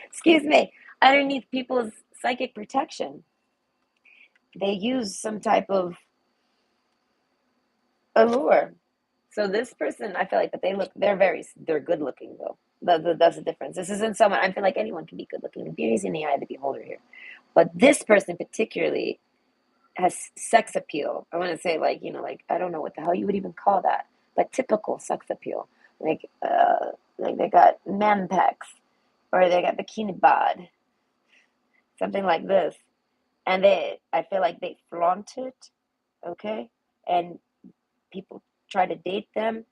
excuse me, underneath people's psychic protection. They use some type of allure. So this person, I feel like that they're good looking though. That's the difference. This isn't someone, I feel like anyone can be good looking. Beauty's in the eye of the beholder here. But this person particularly has sex appeal. I want to say like, like, I don't know what the hell you would even call that, but typical sex appeal. Like they got man pecs or they got bikini bod, something like this. And I feel like they flaunt it, okay? And people try to date them,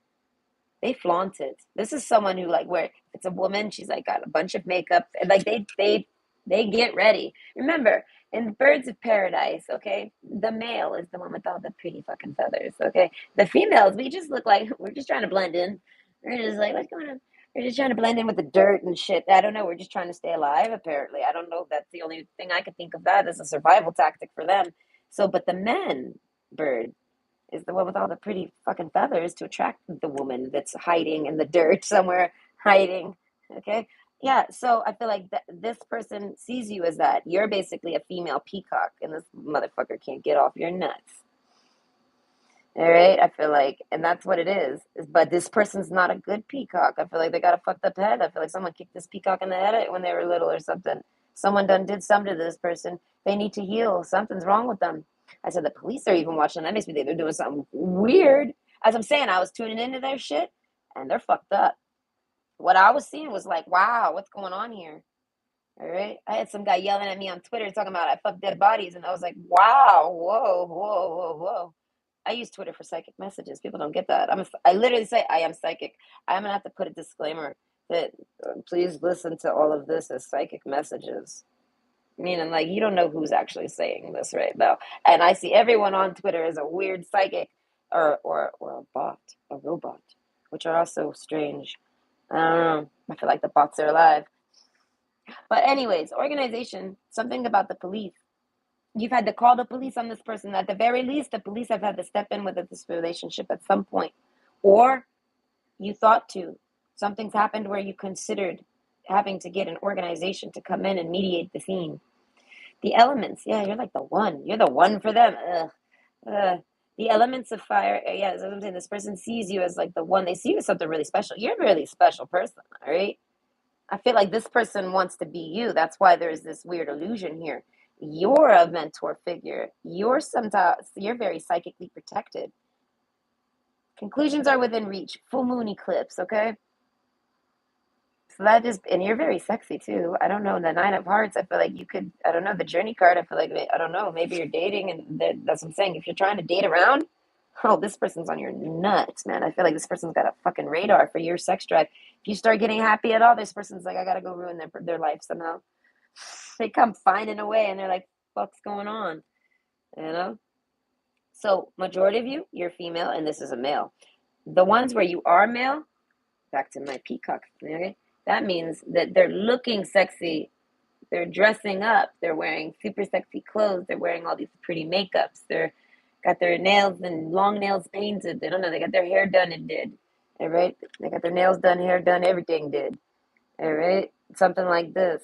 they flaunt it. This is someone who like where if it's a woman, she's like got a bunch of makeup and like they get ready. Remember, in Birds of Paradise, okay, the male is the one with all the pretty fucking feathers, okay? The females, we just look like we're just trying to blend in. We're just like, what's going on? We're just trying to blend in with the dirt and shit. I don't know. We're just trying to stay alive, apparently. I don't know. That's the only thing I could think of that as a survival tactic for them. So, but the men bird is the one with all the pretty fucking feathers to attract the woman that's hiding in the dirt somewhere, hiding. Okay. Yeah. So I feel like this person sees you as that. You're basically a female peacock, and this motherfucker can't get off your nuts. All right. I feel like, and that's what it is. But this person's not a good peacock. I feel like they got a fucked up head. I feel like someone kicked this peacock in the head when they were little or something. Someone done did something to this person. They need to heal. Something's wrong with them. I said the police are even watching. That makes me think they're doing something weird. As I'm saying, I was tuning into their shit, and they're fucked up. What I was seeing was like, wow, what's going on here? All right. I had some guy yelling at me on Twitter talking about I fuck dead bodies, and I was like, wow, whoa, whoa, whoa, whoa. I use Twitter for psychic messages. People don't get that. I literally say I am psychic. I'm gonna have to put a disclaimer that please listen to all of this as psychic messages. Meaning, like, you don't know who's actually saying this right now. And I see everyone on Twitter as a weird psychic or a bot, a robot, which are also strange. I don't know. I feel like the bots are alive. But anyways, organization, something about the police. You've had to call the police on this person. At the very least, the police have had to step in with this relationship at some point. Or you thought to. Something's happened where you considered having to get an organization to come in and mediate the scene. The elements, yeah, you're like the one. You're the one for them. The elements of fire, yeah, that's what I'm saying. This person sees you as like the one. They see you as something really special. You're a really special person, all right? I feel like this person wants to be you. That's why there's this weird illusion here. You're a mentor figure. You're very psychically protected. Conclusions are within reach. Full moon eclipse, okay? So that just, and you're very sexy too. I don't know. The nine of hearts, I feel like you could, I don't know, the journey card, I feel like, I don't know, maybe you're dating and that's what I'm saying. If you're trying to date around, oh, this person's on your nuts, man. I feel like this person's got a fucking radar for your sex drive. If you start getting happy at all, this person's like, I gotta go ruin their life somehow. They come finding a way and they're like, what's going on? You know? So, majority of you, you're female and this is a male. The ones where you are male, back to my peacock, okay? That means that they're looking sexy. They're dressing up. They're wearing super sexy clothes. They're wearing all these pretty makeups. They're got their nails and long nails painted. They don't know. They got their hair done and did. All right. They got their nails done, hair done, everything did. All right. Something like this.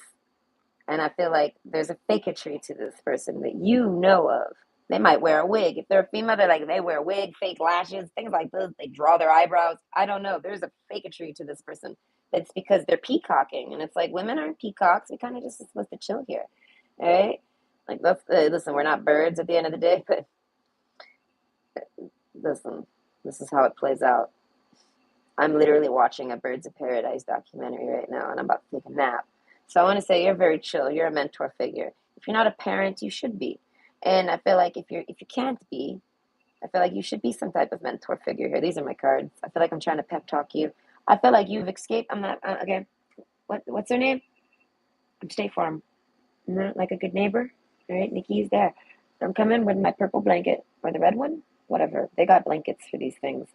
And I feel like there's a fakeetry to this person that you know of. They might wear a wig. If they're a female, they're like, they wear a wig, fake lashes, things like this. They draw their eyebrows. I don't know. There's a fakeetry to this person. It's because they're peacocking. And it's like, women aren't peacocks. We kind of just supposed to chill here. All right? Like, listen, we're not birds at the end of the day, but listen, this is how it plays out. I'm literally watching a Birds of Paradise documentary right now, and I'm about to take a nap. So I want to say you're very chill. You're a mentor figure. If you're not a parent, you should be. And I feel like if you can't be, I feel like you should be some type of mentor figure here. These are my cards. I feel like I'm trying to pep talk you. I feel like you've escaped. I'm not okay. What's her name? I'm State Farm. Not like a good neighbor. All right, Nikki's there. I'm coming with my purple blanket or the red one. Whatever. They got blankets for these things.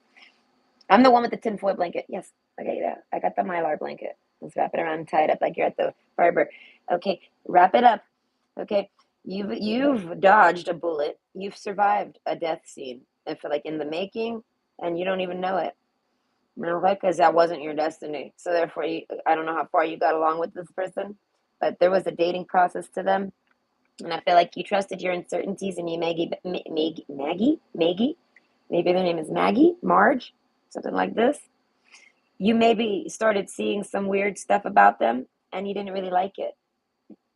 I'm the one with the tinfoil blanket. Yes, okay, yeah. I got the mylar blanket. Let's wrap it around and tie it up like you're at the barber. Okay, wrap it up. Okay, you've dodged a bullet. You've survived a death scene. I feel like in the making, and you don't even know it. Okay, because that wasn't your destiny. So therefore, I don't know how far you got along with this person, but there was a dating process to them, and I feel like you trusted your uncertainties, and you Maggie, maybe their name is Maggie, Marge, something like this. You maybe started seeing some weird stuff about them, and you didn't really like it.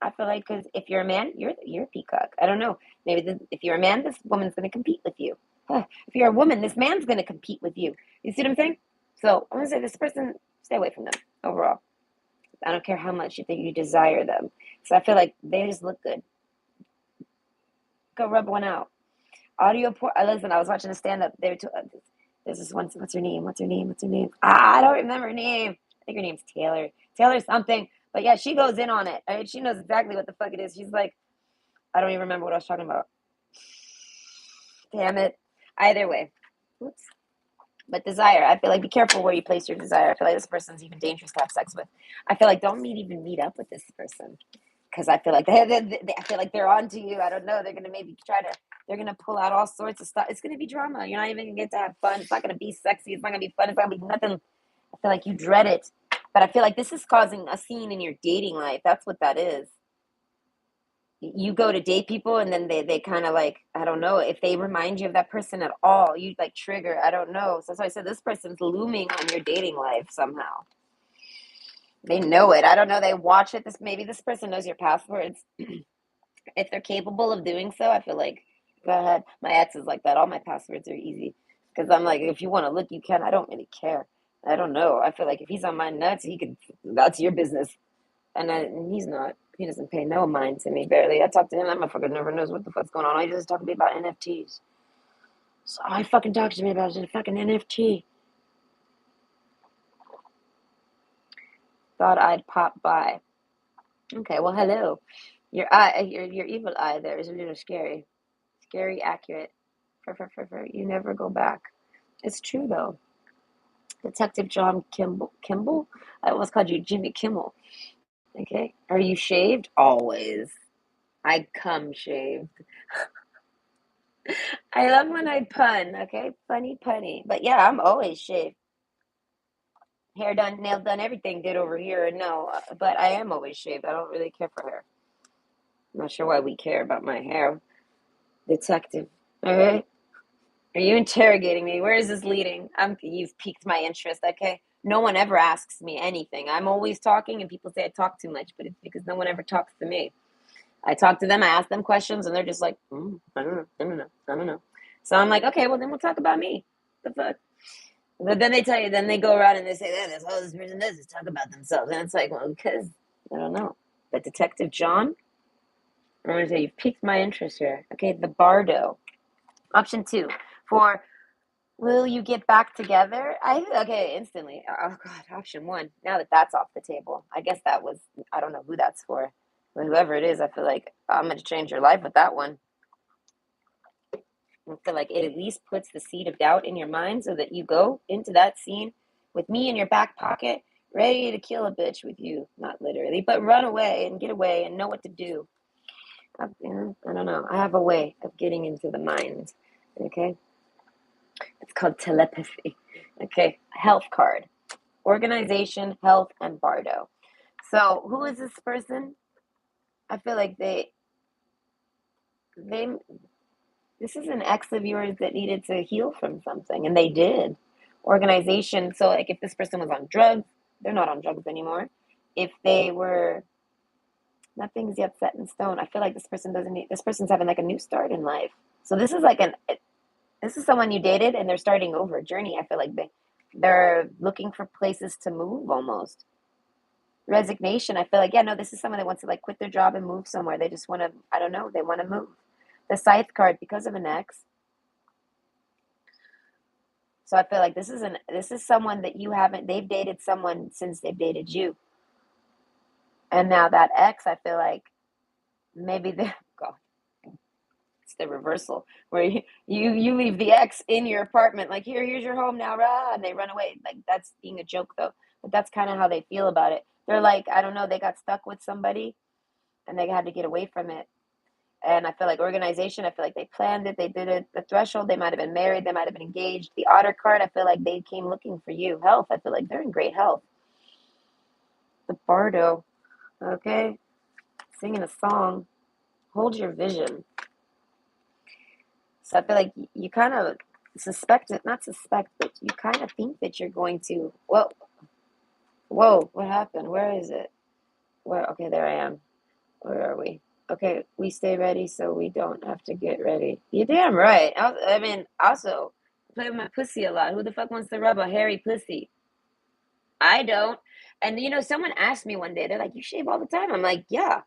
I feel like because if you're a man, you're a peacock. I don't know. Maybe if you're a man, this woman's going to compete with you. If you're a woman, this man's going to compete with you. You see what I'm saying? So I'm going to say this person, stay away from them overall. I don't care how much you think you desire them. So I feel like they just look good. Go rub one out. Audio poor. Listen, I was watching a stand up. There's this one. What's her name? What's her name? What's her name? I don't remember her name. I think her name's Taylor. Taylor something. But yeah, she goes in on it. I mean, she knows exactly what the fuck it is. She's like, I don't even remember what I was talking about. Damn it. Either way. Oops. But desire, I feel like be careful where you place your desire. I feel like this person's even dangerous to have sex with. I feel like don't even meet up with this person because I feel like I feel like they're on to you. I don't know. They're gonna maybe they're gonna pull out all sorts of stuff. It's gonna be drama. You're not even gonna get to have fun. It's not gonna be sexy. It's not gonna be fun. It's not gonna be nothing. I feel like you dread it. But I feel like this is causing a scene in your dating life. That's what that is. You go to date people and then they kind of like, I don't know if they remind you of that person at all, you like trigger, I don't know. So that's why I said this person's looming on your dating life somehow. They know it. I don't know. They watch it. Maybe this person knows your passwords. If they're capable of doing so, I feel like go ahead. My ex is like that. All my passwords are easy because I'm like, if you want to look, you can. I don't really care. I don't know. I feel like if he's on my nuts, he could. That's your business. And he's not. He doesn't pay no mind to me, barely. I talk to him, that motherfucker never knows what the fuck's going on. He just talking to me about NFTs. So all he fucking talks to me about is a fucking NFT. Thought I'd pop by. Okay, well, hello. Your evil eye there is a little scary. Scary accurate. You never go back. It's true though. Detective John Kimball? I almost called you Jimmy Kimmel. Okay. Are you shaved? Always. I come shaved. I love when I pun, okay? Funny punny. But yeah, I'm always shaved. Hair done, nails done, everything did over here. No, but I am always shaved. I don't really care for hair. I'm not sure why we care about my hair. Detective. All right. Are you interrogating me? Where is this leading? You've piqued my interest, okay? No one ever asks me anything. I'm always talking, and people say I talk too much, but it's because no one ever talks to me. I talk to them, I ask them questions, and they're just like, I don't know, I don't know, I don't know. So I'm like, okay, well, then we'll talk about me. The fuck? But then they tell you, then they go around and they say, that's all this person does is talk about themselves. And it's like, well, because, I don't know. But Detective John, I'm going to say, you've piqued my interest here. Okay, the Bardo. Option two, for will you get back together? Okay, instantly. Oh, God, option one. Now that that's off the table, I guess that was, I don't know who that's for. But whoever it is, I feel like I'm going to change your life with that one. I feel like it at least puts the seed of doubt in your mind so that you go into that scene with me in your back pocket, ready to kill a bitch with you. Not literally, but run away and get away and know what to do. I don't know. I have a way of getting into the mind. Okay. It's called telepathy. Okay. Health card. Organization, health, and Bardo. So who is this person? I feel like they this is an ex of yours that needed to heal from something, and they did. Organization. So, like, if this person was on drugs, they're not on drugs anymore. If they were, nothing's yet set in stone. I feel like this person doesn't need. This person's having like a new start in life. So this is like this is someone you dated, and they're starting over a journey. I feel like they're looking for places to move almost. Resignation. I feel like, yeah, no, this is someone that wants to like quit their job and move somewhere. They just want to. I don't know. They want to move. The scythe card because of an ex. So I feel like this is someone that you haven't they've dated someone since they've dated you. And now that ex, I feel like maybe they God, it's the reversal where you leave the ex in your apartment, like here's your home now, rah, and they run away. Like that's being a joke though. But that's kind of how they feel about it. They're like, I don't know, they got stuck with somebody and they had to get away from it. And I feel like organization, I feel like they planned it, they did it. The threshold, they might have been married, they might have been engaged. The otter card, I feel like they came looking for you. Health, I feel like they're in great health. The bardo, okay, singing a song. Hold your vision. So I feel like you kind of suspect it, not suspect, but you kind of think that you're going to. Well, whoa, what happened? Where is it? Where? Okay, there I am. Where are we? Okay, we stay ready so we don't have to get ready. You're damn right. I mean, also, play with my pussy a lot. Who the fuck wants to rub a hairy pussy? I don't. And someone asked me one day, they're like, "You shave all the time?" I'm like, "Yeah."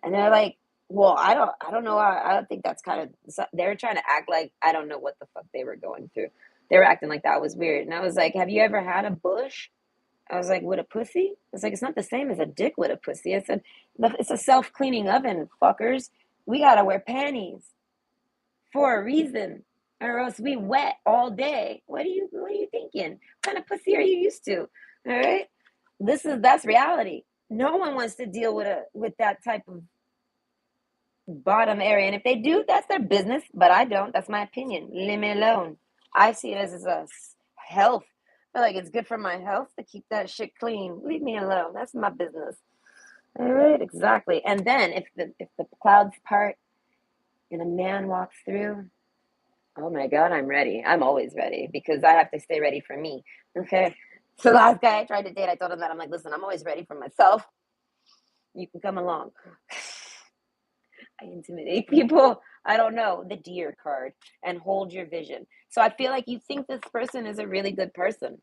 And they're like, "Well, I don't know. I don't think that's kind of." They were trying to act like I don't know what the fuck they were going through. They were acting like that was weird, and I was like, "Have you ever had a bush?" I was like, "With a pussy?" It's like it's not the same as a dick with a pussy. It's a self cleaning oven, fuckers. We gotta wear panties for a reason, or else we wet all day. What are you thinking? What kind of pussy are you used to? All right, that's reality. No one wants to deal with that type of bottom area. And if they do, that's their business. But I don't. That's my opinion. Leave me alone. I see it as a health. I feel like it's good for my health to keep that shit clean. Leave me alone. That's my business. All right, exactly. And then if the clouds part and a man walks through, oh my God, I'm ready. I'm always ready because I have to stay ready for me. Okay. So the last guy I tried to date, I told him that I'm like, listen, I'm always ready for myself. You can come along. I intimidate people. I don't know. The deer card and hold your vision. So I feel like you think this person is a really good person.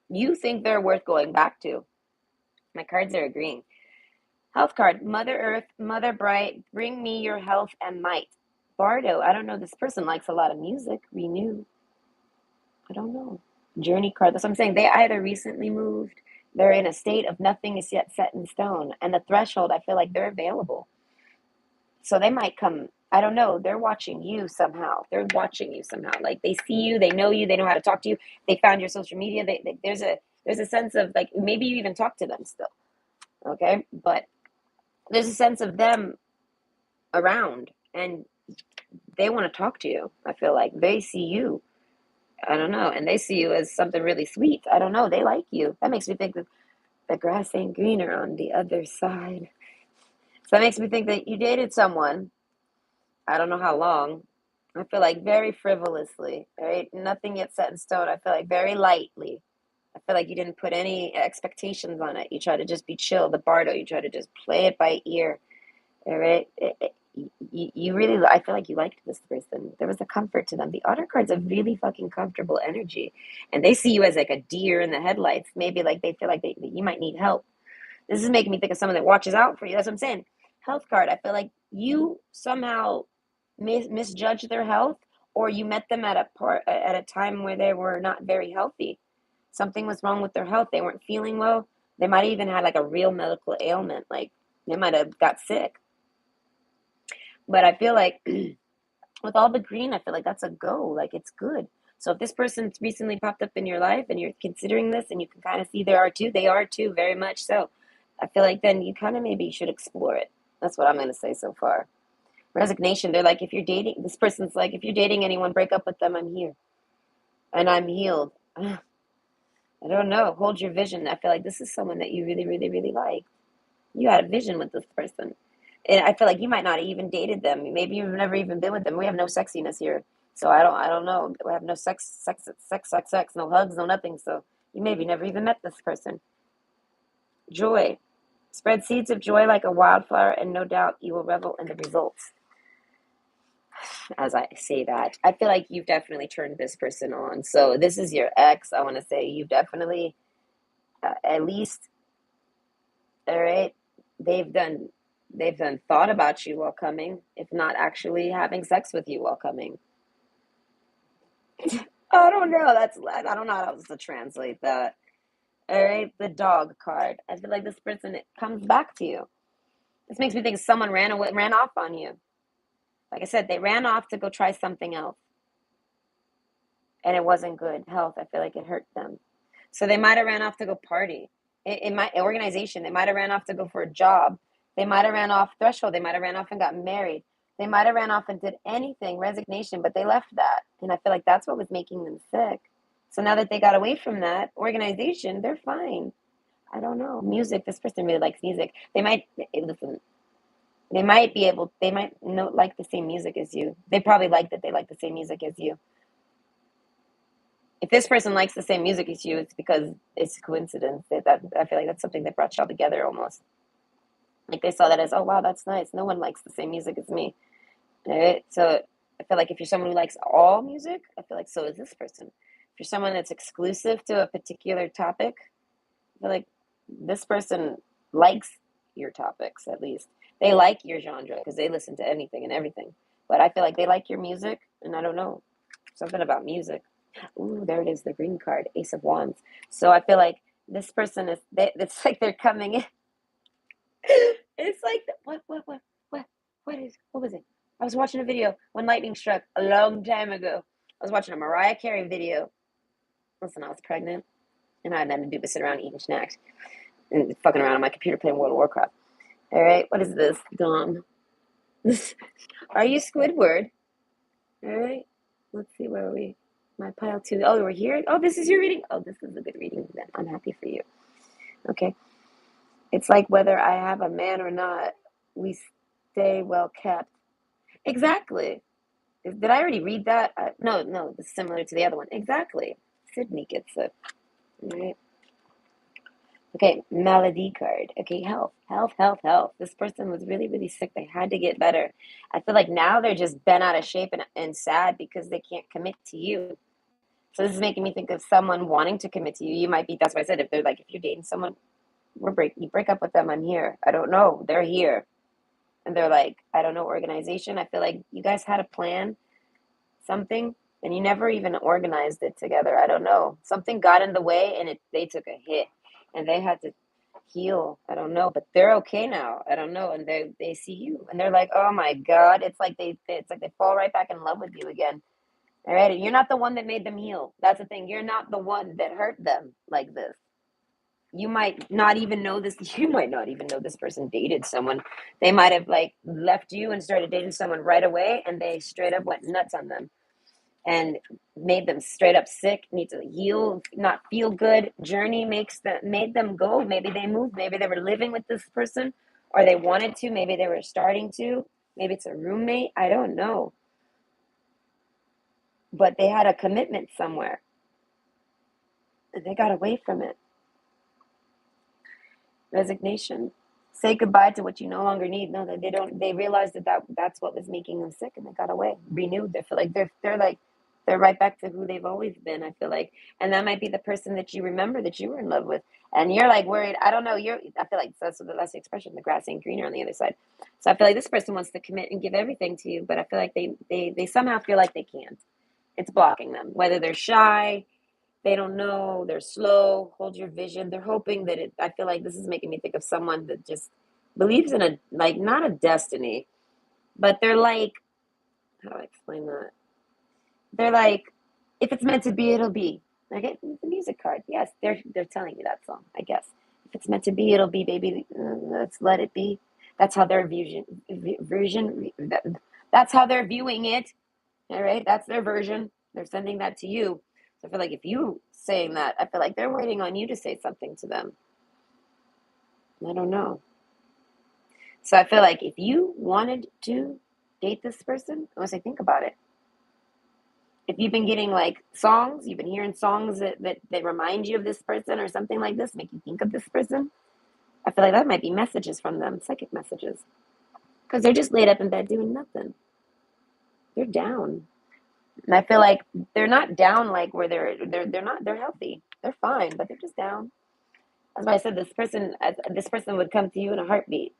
You think they're worth going back to. My cards are agreeing. Health card, Mother Earth, Mother Bright, bring me your health and might. Bardo, I don't know. This person likes a lot of music. Renew. I don't know. Journey card, that's what I'm saying. They either recently moved, they're in a state of nothing is yet set in stone. And the threshold, I feel like they're available. So they might come, I don't know, they're watching you somehow. They're watching you somehow. Like they see you, they know you, they know how to talk to you. They found your social media. There's a sense of like maybe you even talk to them still. Okay? But there's a sense of them around and they want to talk to you. I feel like they see you. I don't know. And they see you as something really sweet. I don't know. They like you. That makes me think that the grass ain't greener on the other side. So that makes me think that you dated someone. I don't know how long. I feel like very frivolously, right? Nothing yet set in stone. I feel like very lightly. I feel like you didn't put any expectations on it. You try to just be chill. The bardo, you try to just play it by ear. All right. You really, I feel like you liked this person. There was a comfort to them. The otter card's a really fucking comfortable energy. And they see you as like a deer in the headlights. Maybe like they feel like you might need help. This is making me think of someone that watches out for you. That's what I'm saying. Health card. I feel like you somehow misjudged their health, or you met them at a time where they were not very healthy. Something was wrong with their health. They weren't feeling well. They might have even had like a real medical ailment. Like they might have got sick. But I feel like with all the green, I feel like that's a go. Like it's good. So if this person's recently popped up in your life and you're considering this and you can kind of see they are too, very much so. I feel like then you kind of maybe should explore it. That's what I'm going to say so far. Resignation, they're like, if you're dating, this person's like, if you're dating anyone, break up with them. I'm here and I'm healed. I don't know. Hold your vision. I feel like this is someone that you really, really, really like. You had a vision with this person. And I feel like you might not have even dated them. Maybe you've never even been with them. We have no sexiness here. So I don't know. We have no sex, no hugs, no nothing. So you maybe never even met this person. Joy. Spread seeds of joy like a wildflower, and no doubt you will revel in the results. As I say that, I feel like you've definitely turned this person on. So this is your ex. I want to say you've definitely, at least, all right, they've done thought about you while coming, if not actually having sex with you while coming. I don't know. I don't know how else to translate that. All right, the dog card. I feel like this person it comes back to you. This makes me think someone ran off on you. Like I said, they ran off to go try something else, and it wasn't good. Health. I feel like it hurt them. So they might have ran off to go party. In my organization, they might have ran off to go for a job. They might have ran off threshold. They might have ran off and got married. They might have ran off and did anything, resignation, but they left that. And I feel like that's what was making them sick. So now that they got away from that organization, they're fine. I don't know. Music, this person really likes music. They might, listen, they might be able, they might not like the same music as you. They probably like that they like the same music as you. If this person likes the same music as you, it's because it's a coincidence. I feel like that's something that brought y'all together almost. Like they saw that as, oh wow, that's nice. No one likes the same music as me. Right? So I feel like if you're someone who likes all music, I feel like so is this person. If you're someone that's exclusive to a particular topic, I feel like this person likes your topics at least. They like your genre because they listen to anything and everything. But I feel like they like your music, and I don't know, something about music. Ooh, there it is, the green card, Ace of Wands. So I feel like this person is, it's like they're coming in. It's like, what was it? I was watching a video when lightning struck a long time ago. I was watching a Mariah Carey video. Listen, I was pregnant, and I had nothing to do but sit around eating snacks and fucking around on my computer playing World of Warcraft. All right, what is this? Dom. Are you Squidward? All right, let's see, where are we? My pile two. Oh, we're here. Oh, this is your reading. Oh, this is a good reading then. I'm happy for you. Okay. It's like whether I have a man or not, we stay well kept. Exactly. Did I already read that? No, it's similar to the other one. Exactly. Sydney gets it. All right. Okay, malady card. Okay, health. This person was really, really sick. They had to get better. I feel like now they're just bent out of shape and sad because they can't commit to you. So this is making me think of someone wanting to commit to you. You might be, that's why I said, if they're like, if you're dating someone, you break up with them, I'm here. I don't know. They're here. And they're like, I don't know, organization. I feel like you guys had a plan, something, and you never even organized it together. I don't know. Something got in the way and they took a hit and they had to heal. I don't know, but they're okay now. I don't know. And they see you and they're like, oh my God. It's like they fall right back in love with you again. All right. And you're not the one that made them heal. That's the thing. You're not the one that hurt them like this. You might not even know this. You might not even know this person dated someone. They might have like left you and started dating someone right away and they straight up went nuts on them and made them straight up sick, need to heal, not feel good. Journey made them go. Maybe they moved, maybe they were living with this person or they wanted to, maybe they were starting to, maybe it's a roommate, I don't know. But they had a commitment somewhere and they got away from it. Resignation. Say goodbye to what you no longer need. No, they don't. They realized that's what was making them sick, and they got away. Renewed. They feel like they're right back to who they've always been. I feel like, and that might be the person that you remember that you were in love with, and you're like worried. I don't know. I feel like that's the expression. The grass ain't greener on the other side. So I feel like this person wants to commit and give everything to you, but I feel like they somehow feel like they can't. It's blocking them. Whether they're shy, they don't know, they're slow, hold your vision. They're hoping that I feel like this is making me think of someone that just believes in like, not a destiny, but they're like, how do I explain that? They're like, if it's meant to be, it'll be. Okay, the music card. Yes, they're telling you that song, I guess. If it's meant to be, it'll be, baby. Let's let it be. That's how their that's how they're viewing it. All right, that's their version. They're sending that to you. So I feel like if you saying that, I feel like they're waiting on you to say something to them. I don't know. So I feel like if you wanted to date this person, I want to say think about it. If you've been getting like songs, you've been hearing songs that remind you of this person or something like this, make you think of this person, I feel like that might be messages from them, psychic messages. Because they're just laid up in bed doing nothing. They're down. And I feel like they're not down like where they're healthy. They're fine, but they're just down. That's why I said this person would come to you in a heartbeat.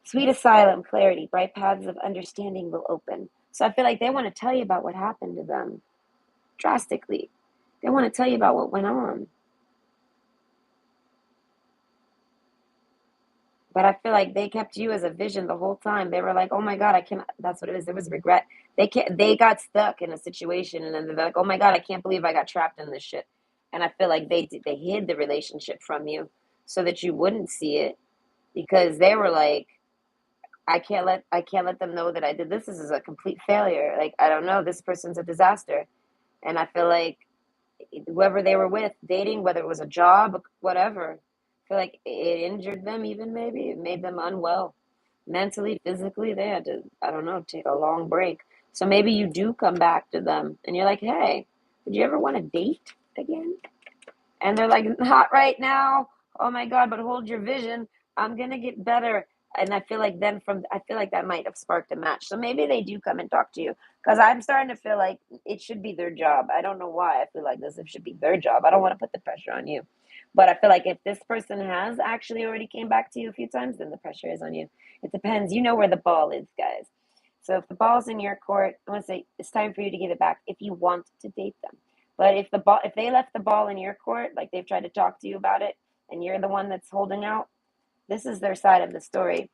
Sweet asylum, clarity, bright paths of understanding will open. So I feel like they want to tell you about what happened to them drastically. They want to tell you about what went on. But I feel like they kept you as a vision the whole time. They were like, "Oh my God, I can't." That's what it is. There was regret. They got stuck in a situation, and then they're like, "Oh my God, I can't believe I got trapped in this shit." And I feel like they hid the relationship from you so that you wouldn't see it because they were like, I can't let them know that I did this. This is a complete failure. Like, I don't know, this person's a disaster. And I feel like whoever they were with, dating, whether it was a job, whatever, I feel like it injured them even maybe. It made them unwell. Mentally, physically, they had to, I don't know, take a long break. So maybe you do come back to them and you're like, hey, would you ever want to date again? And they're like, not right now. Oh my God, but hold your vision. I'm gonna get better. And I feel like I feel like that might have sparked a match. So maybe they do come and talk to you. Because I'm starting to feel like it should be their job. I don't know why I feel like this. It should be their job. I don't want to put the pressure on you. But I feel like if this person has actually already came back to you a few times, then the pressure is on you. It depends. You know where the ball is, guys. So if the ball's in your court, I want to say it's time for you to give it back if you want to date them. But if they left the ball in your court, like they've tried to talk to you about it, and you're the one that's holding out, this is their side of the story.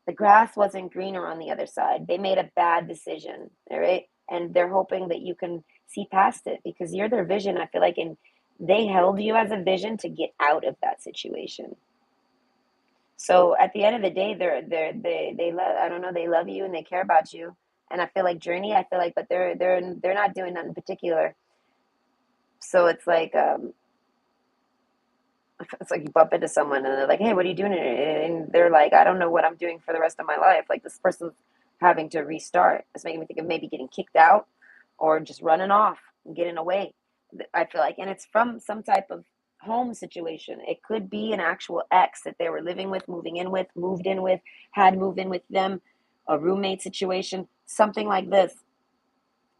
The grass wasn't greener on the other side. They made a bad decision, all right? And they're hoping that you can see past it because you're their vision. I feel like they held you as a vision to get out of that situation. So at the end of the day, they love, I don't know, they love you and they care about you. And I feel like Journey, I feel like, but they're not doing nothing particular. So it's like you bump into someone and they're like, "Hey, what are you doing?" And they're like, "I don't know what I'm doing for the rest of my life." Like this person's having to restart. It's making me think of maybe getting kicked out or just running off and getting away. I feel like, and it's from some type of home situation. It could be an actual ex that they were living with, moving in with, moved in with, had moved in with them, a roommate situation, something like this.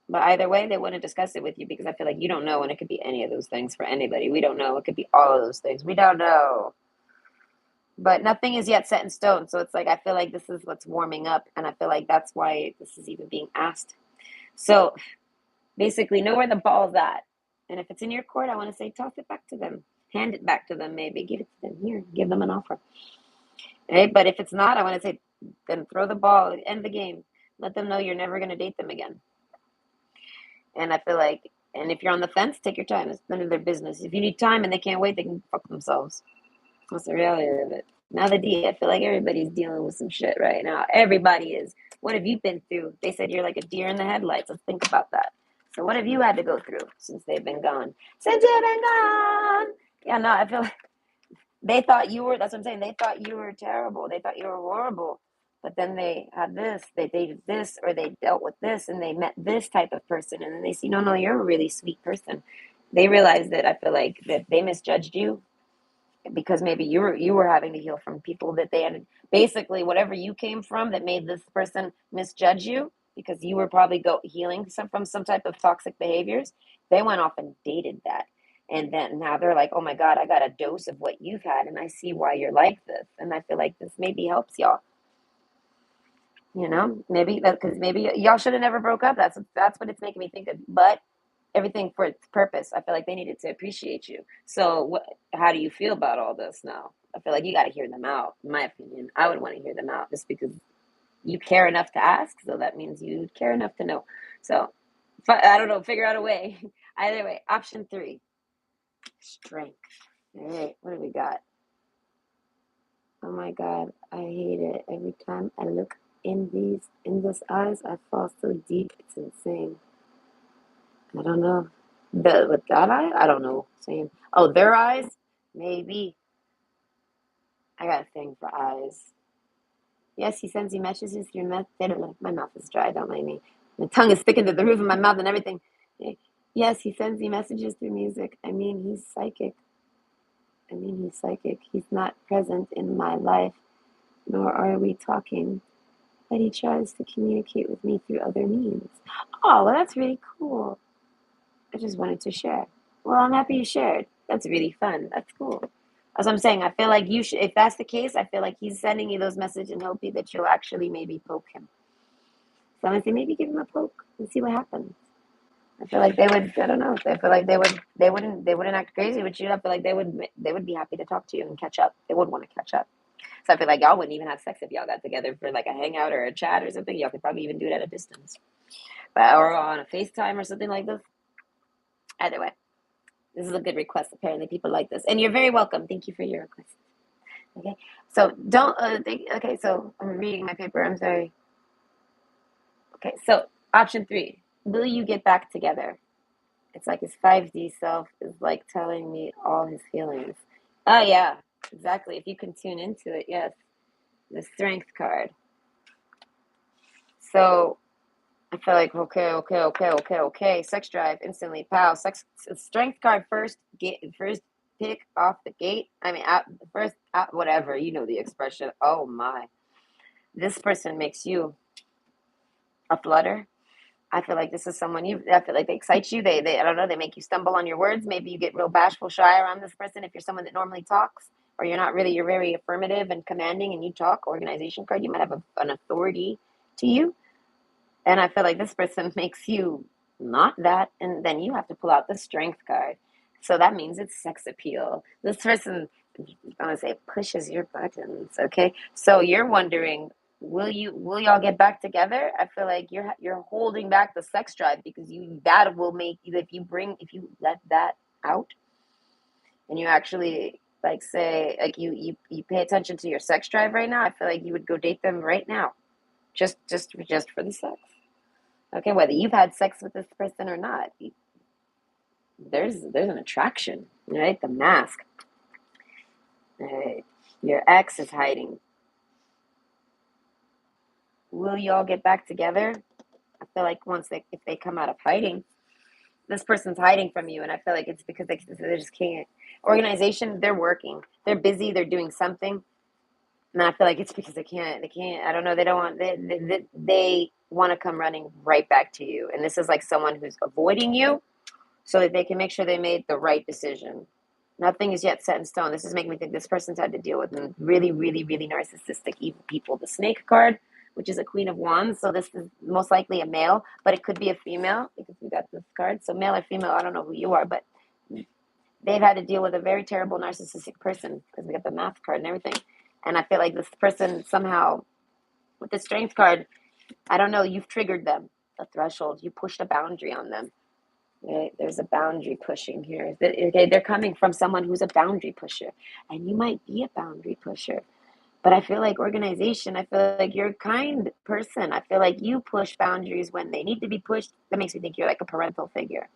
But either way, they wouldn't discuss it with you because I feel like you don't know, and it could be any of those things for anybody. We don't know. It could be all of those things. We don't know. But nothing is yet set in stone. So it's like I feel like this is what's warming up, and I feel like that's why this is even being asked. So basically, know where the ball's at. And if it's in your court, I want to say toss it back to them. Hand it back to them, maybe. Give it to them. Here, give them an offer. Right? But if it's not, I want to say then throw the ball, end the game. Let them know you're never going to date them again. And I feel like, and if you're on the fence, take your time. It's none of their business. If you need time and they can't wait, they can fuck themselves. That's the reality of it. Now the D, I feel like everybody's dealing with some shit right now. Everybody is. What have you been through? They said you're like a deer in the headlights. Let's think about that. So what have you had to go through since they've been gone? Since you've been gone. Yeah, no, I feel like they thought you were, that's what I'm saying. They thought you were terrible. They thought you were horrible. But then they had this, they dated this, or they dealt with this, and they met this type of person. And then they see, no, no, you're a really sweet person. They realized that I feel like that they misjudged you because maybe you were having to heal from people that they had basically whatever you came from that made this person misjudge you because you were probably healing from some type of toxic behaviors. They went off and dated that. And then now they're like, oh my God, I got a dose of what you've had, and I see why you're like this. And I feel like this maybe helps y'all. Maybe that because maybe y'all should have never broke up. That's what it's making me think of. But everything for its purpose. I feel like they needed to appreciate you. So, how do you feel about all this now? I feel like you got to hear them out. In my opinion, I would want to hear them out just because you care enough to ask. So that means you care enough to know. So, I don't know. Figure out a way. Either way, option 3, strength. All right, what do we got? Oh my God, I hate it. Every time I look in those eyes, I fall so deep. It's insane. I don't know. With that eye, I don't know. Same. Oh, their eyes? Maybe. I got a thing for eyes. Yes, he sends you messages through my mouth is dry, don't mind me. My tongue is sticking to the roof of my mouth and everything. Yes, he sends you messages through music. I mean, he's psychic. He's psychic. He's not present in my life, nor are we talking. But he tries to communicate with me through other means. Oh, well, that's really cool. I just wanted to share. Well, I'm happy you shared. That's really fun. That's cool. As I'm saying, I feel like you should, if that's the case, I feel like he's sending you those messages and hoping that you'll actually maybe poke him. So I'm gonna say maybe give him a poke and see what happens. I feel like they would. I don't know. I feel like they would. They wouldn't act crazy with you. I feel like they would be happy to talk to you and catch up. They would want to catch up. So I feel like y'all wouldn't even have sex if y'all got together for like a hangout or a chat or something. Y'all could probably even do it at a distance, or on a FaceTime or something like this. Either way. This is a good request. Apparently, people like this. And you're very welcome. Thank you for your request. Okay, so don't think. Okay, so I'm reading my paper. I'm sorry. Okay, so option three: will you get back together? It's like his 5D self is like telling me all his feelings. Oh yeah, exactly. If you can tune into it, yes. The strength card. So I feel like okay. Sex drive instantly. Pow. Sex strength card first. First pick off the gate. I mean, out first out. Whatever you know the expression. Oh my, this person makes you a flutter. I feel like this is someone you. I feel like they excite you. They. I don't know. They make you stumble on your words. Maybe you get real bashful, shy around this person if you're someone that normally talks, or you're not really. You're very affirmative and commanding, and you talk. Organization card. You might have an authority to you. And I feel like this person makes you not that, and then you have to pull out the strength card. So that means it's sex appeal. This person, I want to say, pushes your buttons. Okay, so you're wondering, will y'all get back together? I feel like you're holding back the sex drive because you that will make you if you let that out and you actually like say like you pay attention to your sex drive right now. I feel like you would go date them right now, just for the sex. Okay, whether you've had sex with this person or not, there's an attraction, right? The mask. Your ex is hiding. Will y'all get back together? I feel like if they come out of hiding, this person's hiding from you, and I feel like it's because they just can't. Organization, they're working, they're busy, they're doing something, and I feel like it's because they can't. I don't know. They don't want. They want to come running right back to you, and this is like someone who's avoiding you so that they can make sure they made the right decision. Nothing is yet set in stone. This is making me think this person's had to deal with really, really, really narcissistic, evil people. The snake card, which is a queen of wands, so this is most likely a male, but it could be a female because we got this card. So male or female, I don't know who you are, but they've had to deal with a very terrible narcissistic person because we got the math card and everything. And I feel like this person somehow, with the strength card, I don't know, you've triggered them, a threshold. You pushed a boundary on them. Okay, there's a boundary pushing here. Okay, they're coming from someone who's a boundary pusher, and you might be a boundary pusher. But I feel like organization. I feel like you're a kind person. I feel like you push boundaries when they need to be pushed. That makes me think you're like a parental figure.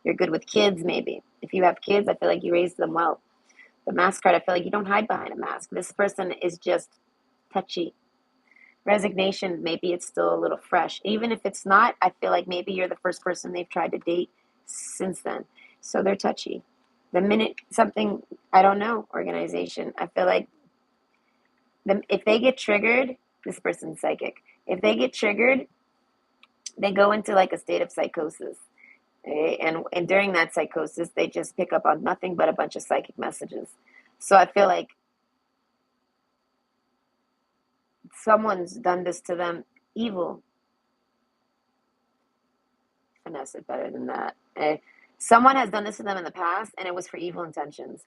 You're good with kids, maybe. If you have kids, I feel like you raise them well. The mask card. I feel like you don't hide behind a mask. This person is just touchy. Resignation. Maybe it's still a little fresh. Even if it's not, I feel like maybe you're the first person they've tried to date since then. So they're touchy. The minute something, I don't know, organization, I feel like if they get triggered, this person's psychic. If they get triggered, they go into like a state of psychosis. Okay? And during that psychosis, they just pick up on nothing but a bunch of psychic messages. So I feel like someone's done this to them evil. Finesse it better than that. Someone has done this to them in the past, and it was for evil intentions.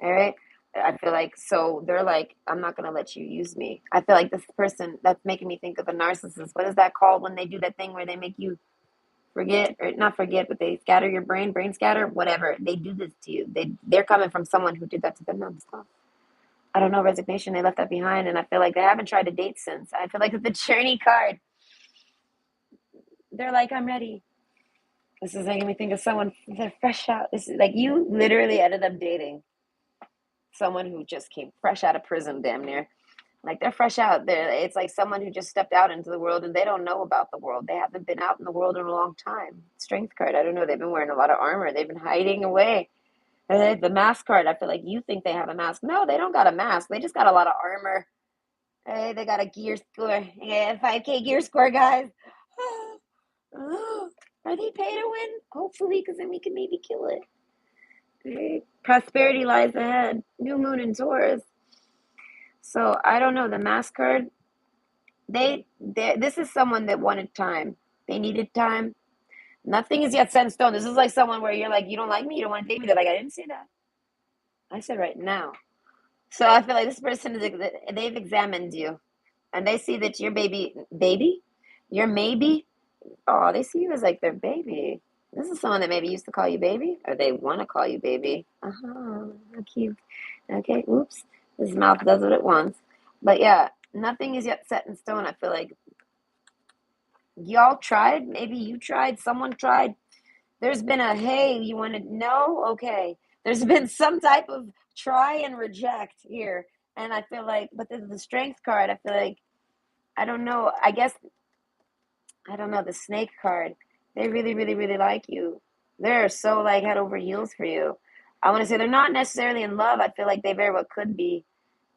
All right. I feel like so they're like, I'm not gonna let you use me. I feel like this person that's making me think of a narcissist. What is that called when they do that thing where they make you forget or not forget, but they scatter your brain scatter, whatever. They do this to you. They're coming from someone who did that to them nonstop. I don't know, resignation, they left that behind, and I feel like they haven't tried to date since. I feel like with the journey card, they're like, I'm ready. This is making me think of someone they're fresh out. This is like you literally ended up dating someone who just came fresh out of prison, damn near. Like they're fresh out there. It's like someone who just stepped out into the world and they don't know about the world. They haven't been out in the world in a long time. Strength card. I don't know. They've been wearing a lot of armor. They've been hiding away. The mask card. I feel like you think they have a mask. No, they don't got a mask. They just got a lot of armor. Hey, they got a gear score. Yeah, 5K gear score, guys. Are they pay to win? Hopefully, because then we can maybe kill it. Okay. Prosperity lies ahead. New moon in Taurus. So I don't know. The mask card. This is someone that wanted time. They needed time. Nothing is yet set in stone. This is like someone where you're like, you don't like me, you don't want to date me. They're like, I didn't say that. I said right now. So I feel like this person is they've examined you, and they see that your baby, your maybe. Oh, they see you as like their baby. This is someone that maybe used to call you baby, or they want to call you baby. How cute. Okay, oops. His mouth does what it wants. But yeah, nothing is yet set in stone. I feel like y'all tried. Maybe you tried. Someone tried. There's been a hey, you want to know? Okay. There's been some type of try and reject here. And I feel like, but this is the strength card. I feel like, I don't know. I guess, I don't know, the snake card. They really, really, really like you. They're so like head over heels for you. I want to say they're not necessarily in love. I feel like they very well could be,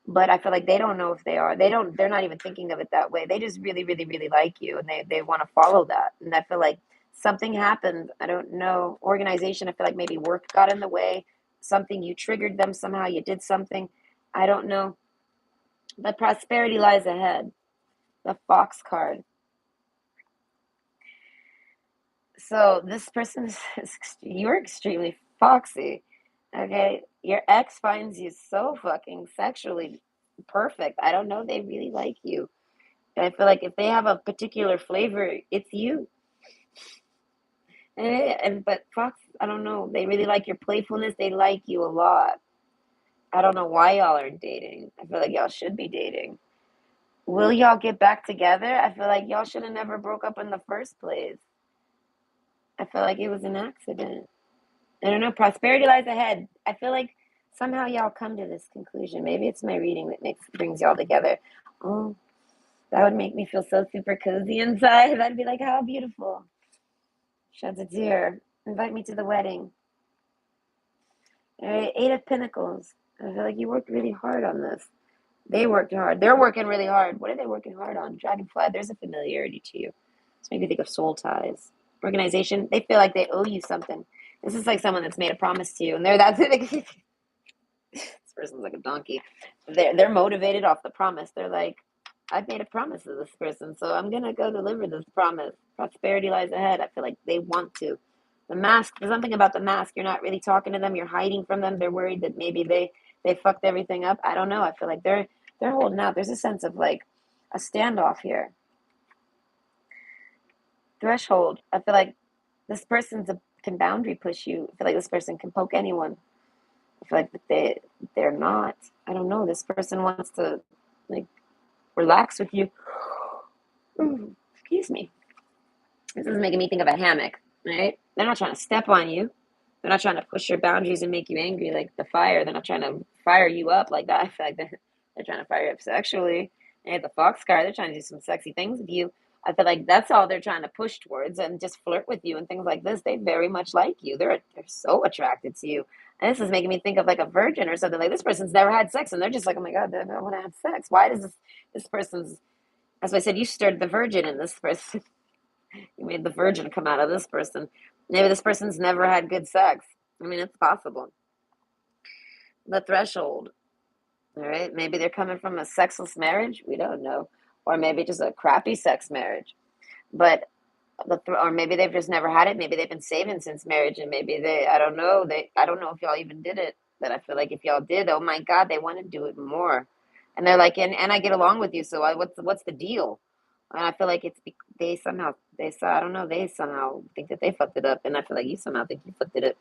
but I feel like they don't know if they are. They don't, they're not even thinking of it that way. They just really, really, really like you and they want to follow that. And I feel like something happened. I don't know. Organization, I feel like maybe work got in the way. Something you triggered them somehow. You did something. I don't know. But prosperity lies ahead. The fox card. So this person is you're extremely foxy. Okay, your ex finds you so fucking sexually perfect. I don't know, they really like you. And I feel like if they have a particular flavor, it's you. And but fox, I don't know, they really like your playfulness. They like you a lot. I don't know why y'all are dating. I feel like y'all should be dating. Will y'all get back together? I feel like y'all should have never broke up in the first place. I feel like it was an accident. I don't know. Prosperity lies ahead. I feel like somehow y'all come to this conclusion. Maybe it's my reading that brings y'all together. Oh, that would make me feel so super cozy inside. I'd be like, how beautiful. Sheds a tear. Invite me to the wedding. All right, Eight of Pentacles. I feel like you worked really hard on this. They worked hard. They're working really hard. What are they working hard on? Dragonfly. There's a familiarity to you. This makes me think of soul ties. Organization. They feel like they owe you something. This is like someone that's made a promise to you, and that's it. This person's like a donkey. They're motivated off the promise. They're like, I've made a promise to this person, so I'm gonna go deliver this promise. Prosperity lies ahead. I feel like they want to. The mask. There's something about the mask. You're not really talking to them. You're hiding from them. They're worried that maybe they fucked everything up. I don't know. I feel like they're holding out. There's a sense of like a standoff here. Threshold. I feel like this person's can boundary push you. I feel like this person can poke anyone. I feel like they're not. I don't know. This person wants to like relax with you. Ooh, excuse me. This is making me think of a hammock, right? They're not trying to step on you. They're not trying to push your boundaries and make you angry like the fire. They're not trying to fire you up like that. I feel like they're trying to fire you up sexually. And the fox card, they're trying to do some sexy things with you. I feel like that's all they're trying to push towards and just flirt with you and things like this. They very much like you. They're so attracted to you. And this is making me think of like a virgin or something. Like this person's never had sex and they're just like, oh my God, I want to have sex. Why does this person's, as I said, you stirred the virgin in this person. You made the virgin come out of this person. Maybe this person's never had good sex. I mean, it's possible. The threshold, all right? Maybe they're coming from a sexless marriage. We don't know. Or maybe just a crappy sex marriage. But or maybe they've just never had it. Maybe they've been saving since marriage, and maybe I don't know. I don't know if y'all even did it. But I feel like if y'all did, oh my God, they want to do it more. And they're like, and I get along with you, so what's the deal? And I feel like they somehow they saw I don't know they somehow think that they fucked it up, and I feel like you somehow think you fucked it up.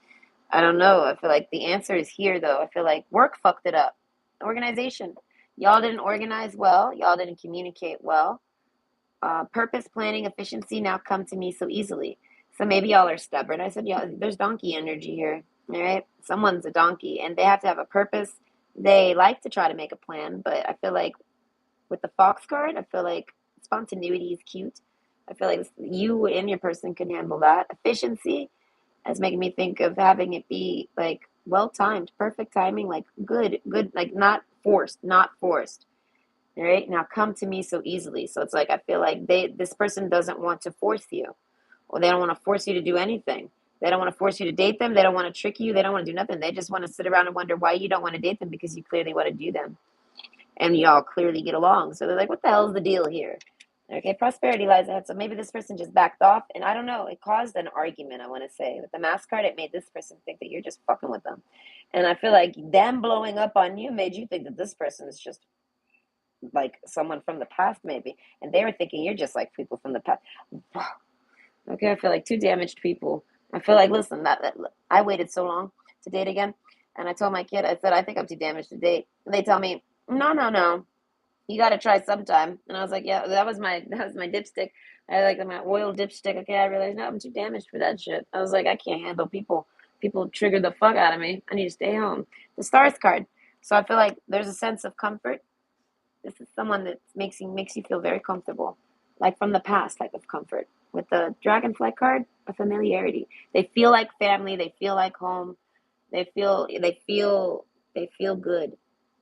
I don't know. I feel like the answer is here though. I feel like work fucked it up. Organization, y'all didn't organize well. Y'all didn't communicate well. Purpose, planning, efficiency now come to me so easily. So maybe y'all are stubborn. I said, yeah, there's donkey energy here. All right, someone's a donkey, and they have to have a purpose. They like to try to make a plan, but I feel like with the fox card, I feel like spontaneity is cute. I feel like you and your person can handle that. Efficiency is making me think of having it be like well timed, perfect timing, like good, like not forced, not forced. All right, now come to me so easily. So it's like I feel like this person doesn't want to force you, or they don't want to force you to do anything. They don't want to force you to date them. They don't want to trick you. They don't want to do nothing. They just want to sit around and wonder why you don't want to date them because you clearly want to do them and y'all clearly get along. So they're like, what the hell is the deal here? Okay, prosperity lies ahead. So maybe this person just backed off, and I don't know. It caused an argument, I want to say. With the mask card, it made this person think that you're just fucking with them. And I feel like them blowing up on you made you think that this person is just like someone from the past, maybe. And they were thinking you're just like people from the past. Okay, I feel like two damaged people. I feel like, listen, that I waited so long to date again. And I told my kid, I said, I think I'm too damaged to date. And they tell me, No, no, no. You got to try sometime. And I was like, yeah, that was my dipstick. I had like my oil dipstick. Okay, I realized no, I'm too damaged for that shit. I was like, I can't handle people. People trigger the fuck out of me. I need to stay home. The stars card. So I feel like there's a sense of comfort. This is someone that makes you feel very comfortable, like from the past type of comfort. With the dragonfly card, a familiarity. They feel like family. They feel like home. They feel good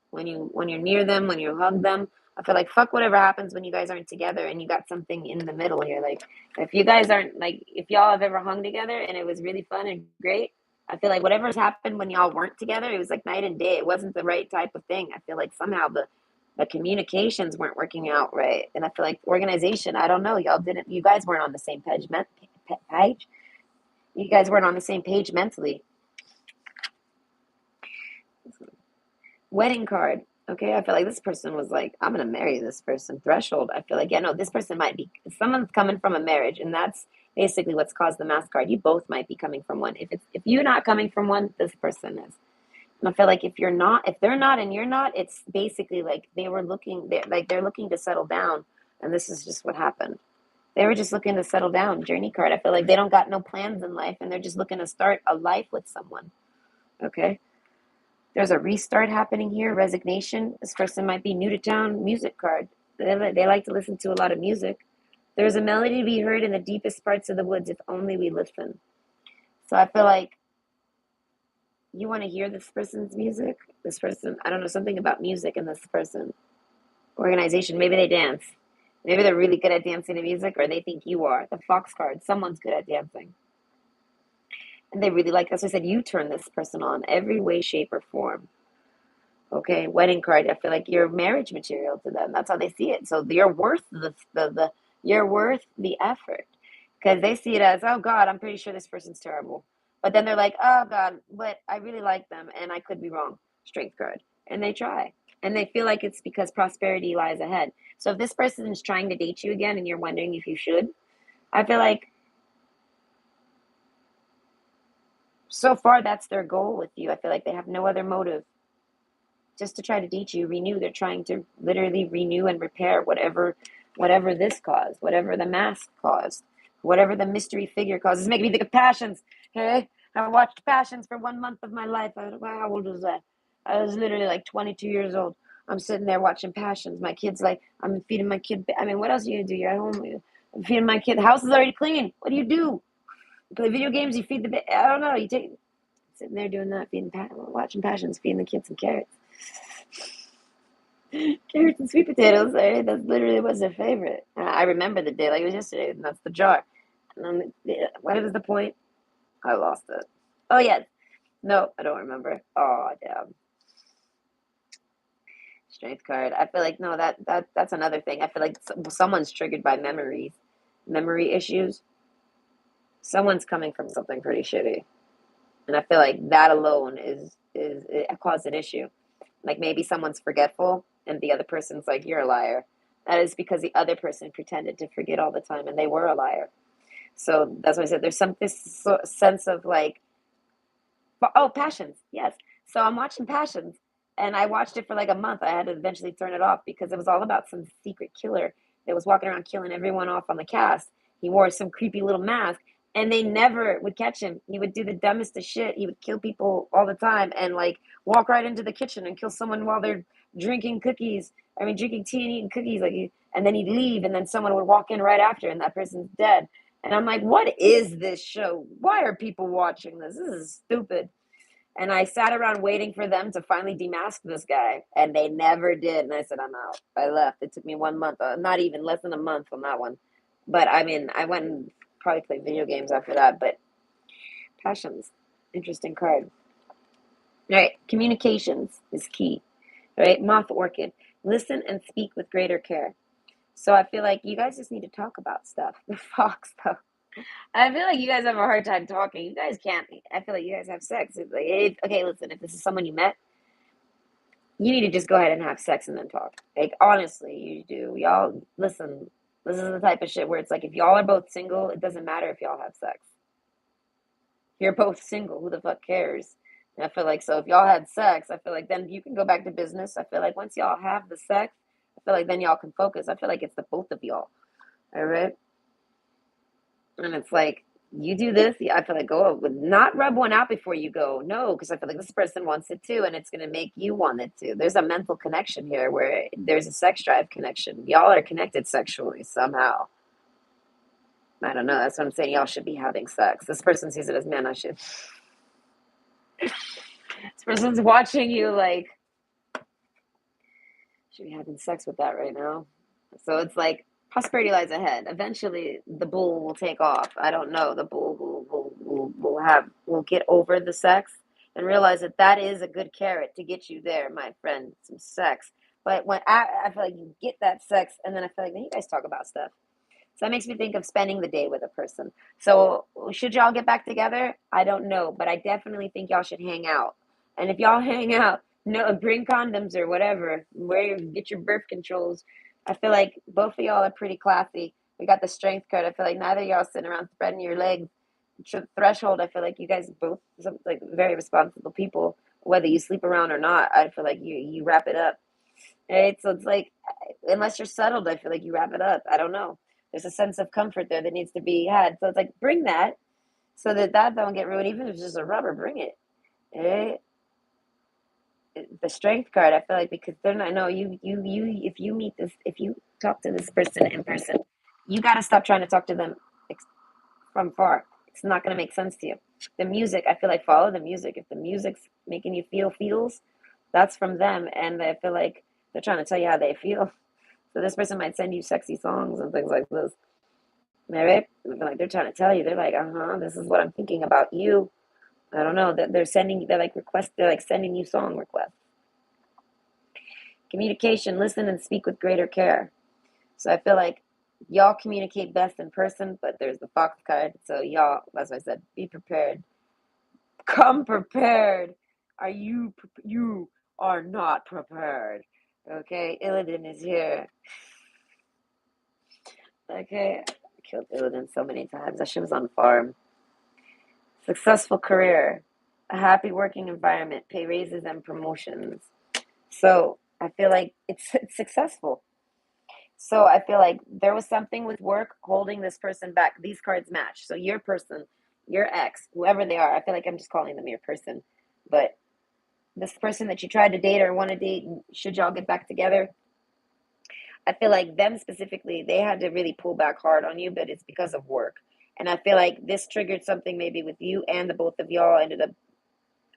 when you're near them, when you hug them. I feel like fuck whatever happens when you guys aren't together and you got something in the middle here. Like if you guys aren't like if y'all have ever hung together and it was really fun and great, I feel like whatever's happened when y'all weren't together, it was like night and day. It wasn't the right type of thing. I feel like somehow the communications weren't working out right. And I feel like organization, I don't know, you guys weren't on the same page. You guys weren't on the same page mentally. Wedding card. Okay, I feel like this person was like, I'm gonna marry this person. Threshold. I feel like, yeah, no, this person might be someone's coming from a marriage, and that's basically what's caused the mask card. You both might be coming from one. If you're not coming from one, this person is. And I feel like if they're not, and you're not, it's basically like they're looking to settle down, and this is just what happened. They were just looking to settle down. Journey card. I feel like they don't got no plans in life, and they're just looking to start a life with someone. Okay, there's a restart happening here, resignation. This person might be new to town, music card. They like to listen to a lot of music. There's a melody to be heard in the deepest parts of the woods if only we listen. So I feel like you want to hear this person's music. This person, I don't know, something about music in this person. Organization, maybe they dance. Maybe they're really good at dancing to music, or they think you are. The fox card, someone's good at dancing. And they really like, as I said, you turn this person on every way, shape, or form. Okay, wedding card. I feel like you're marriage material to them. That's how they see it. So you're worth the you're worth the effort because they see it as, oh God, I'm pretty sure this person's terrible. But then they're like, oh God, but I really like them and I could be wrong. Strength card, and they try, and they feel like it's because prosperity lies ahead. So if this person is trying to date you again and you're wondering if you should, I feel like so far that's their goal with you. I feel like they have no other motive just to try to teach you, renew. They're trying to literally renew and repair whatever this caused, whatever the mask caused, whatever the mystery figure causes. It's making me think of Passions. Hey, I watched Passions for 1 month of my life. How old was that? I was literally like 22 years old. I'm sitting there watching Passions. My kid's like, I'm feeding my kid. I mean, what else are you gonna do? You're at home. I'm feeding my kid. The house is already clean. What do? You play video games. You feed the. I don't know. You take sitting there doing that, watching Passions, feeding the kids some carrots. Carrots and sweet potatoes. Eh? That literally was their favorite. I remember the day like it was yesterday, and that's the jar. And then, what was the point? I lost it. Oh, yeah. No, I don't remember. Oh, damn. Strength card. I feel like, no, that's another thing. I feel like someone's triggered by memory issues. Someone's coming from something pretty shitty. And I feel like that alone is it caused an issue. Like maybe someone's forgetful and the other person's like, you're a liar. That is because the other person pretended to forget all the time and they were a liar. So that's what I said. There's this sense of like, oh, Passions. Yes. So I'm watching Passions and I watched it for like a month. I had to eventually turn it off because it was all about some secret killer that was walking around killing everyone off on the cast. He wore some creepy little mask and they never would catch him. He would do the dumbest of shit. He would kill people all the time and like walk right into the kitchen and kill someone while they're drinking cookies. I mean, drinking tea and eating cookies. And then he'd leave and then someone would walk in right after and that person's dead. And I'm like, what is this show? Why are people watching this? This is stupid. And I sat around waiting for them to finally demask this guy, and they never did. And I said, I'm out. I left. It took me 1 month, not even less than a month on that one. But I mean, I went and probably played video games after that. But Passions, interesting card. All right, communications is key. All right, moth orchid, listen and speak with greater care. So I feel like you guys just need to talk about stuff. The fox, though. I feel like you guys have a hard time talking. You guys can't. I feel like you guys have sex. It's like, okay, listen, if this is someone you met, you need to just go ahead and have sex and then talk. Like, honestly, you do. Y'all, listen, this is the type of shit where it's like, if y'all are both single, it doesn't matter if y'all have sex. You're both single. Who the fuck cares? I feel like so if y'all had sex, I feel like then you can go back to business. I feel like once y'all have the sex, I feel like then y'all can focus. I feel like it's the both of y'all. All right. And it's like you do this, yeah, I feel like go with not rub one out before you go. No, because I feel like this person wants it too, and it's gonna make you want it too. There's a mental connection here where there's a sex drive connection. Y'all are connected sexually somehow. I don't know. That's what I'm saying. Y'all should be having sex. This person sees it as man, I should. This person's watching you like should be having sex with that right now. So it's like prosperity lies ahead. Eventually, the bull will take off. I don't know. The bull will get over the sex and realize that that is a good carrot to get you there, my friend. Some sex. But when I feel like you get that sex, and then I feel like then you guys talk about stuff. So that makes me think of spending the day with a person. So should y'all get back together? I don't know, but I definitely think y'all should hang out. And if y'all hang out, no, bring condoms or whatever. Get your birth controls. I feel like both of y'all are pretty classy. We got the strength card. I feel like neither of y'all sitting around spreading your legs. Threshold. I feel like you guys both like very responsible people. Whether you sleep around or not, I feel like you wrap it up. Right? So it's like, unless you're settled, I feel like you wrap it up. I don't know. There's a sense of comfort there that needs to be had. So it's like, bring that so that that don't get ruined. Even if it's just a rubber, bring it. Right? The strength card, I feel like, because they're not, no, if you meet this, if you talk to this person in person, you got to stop trying to talk to them from far. It's not going to make sense to you. The music, I feel like, follow the music. If the music's making you feel feels, that's from them. And I feel like they're trying to tell you how they feel. So this person might send you sexy songs and things like this. Right? Like they're trying to tell you, they're like, this is what I'm thinking about you. I don't know that they're like they're like sending you song requests. Communication, listen and speak with greater care. So I feel like y'all communicate best in person, but there's the fox card. So y'all, that's what I said, be prepared. Come prepared. You are not prepared. Okay, Illidan is here. Okay, I killed Illidan so many times. That shit was on farm. Successful career, a happy working environment, pay raises and promotions. So I feel like it's successful. So I feel like there was something with work holding this person back. These cards match. So your person, your ex, whoever they are, I feel like I'm just calling them your person. But this person that you tried to date or want to date, should y'all get back together? I feel like them specifically, they had to really pull back hard on you, but it's because of work. And I feel like this triggered something maybe with you, and the both of y'all ended up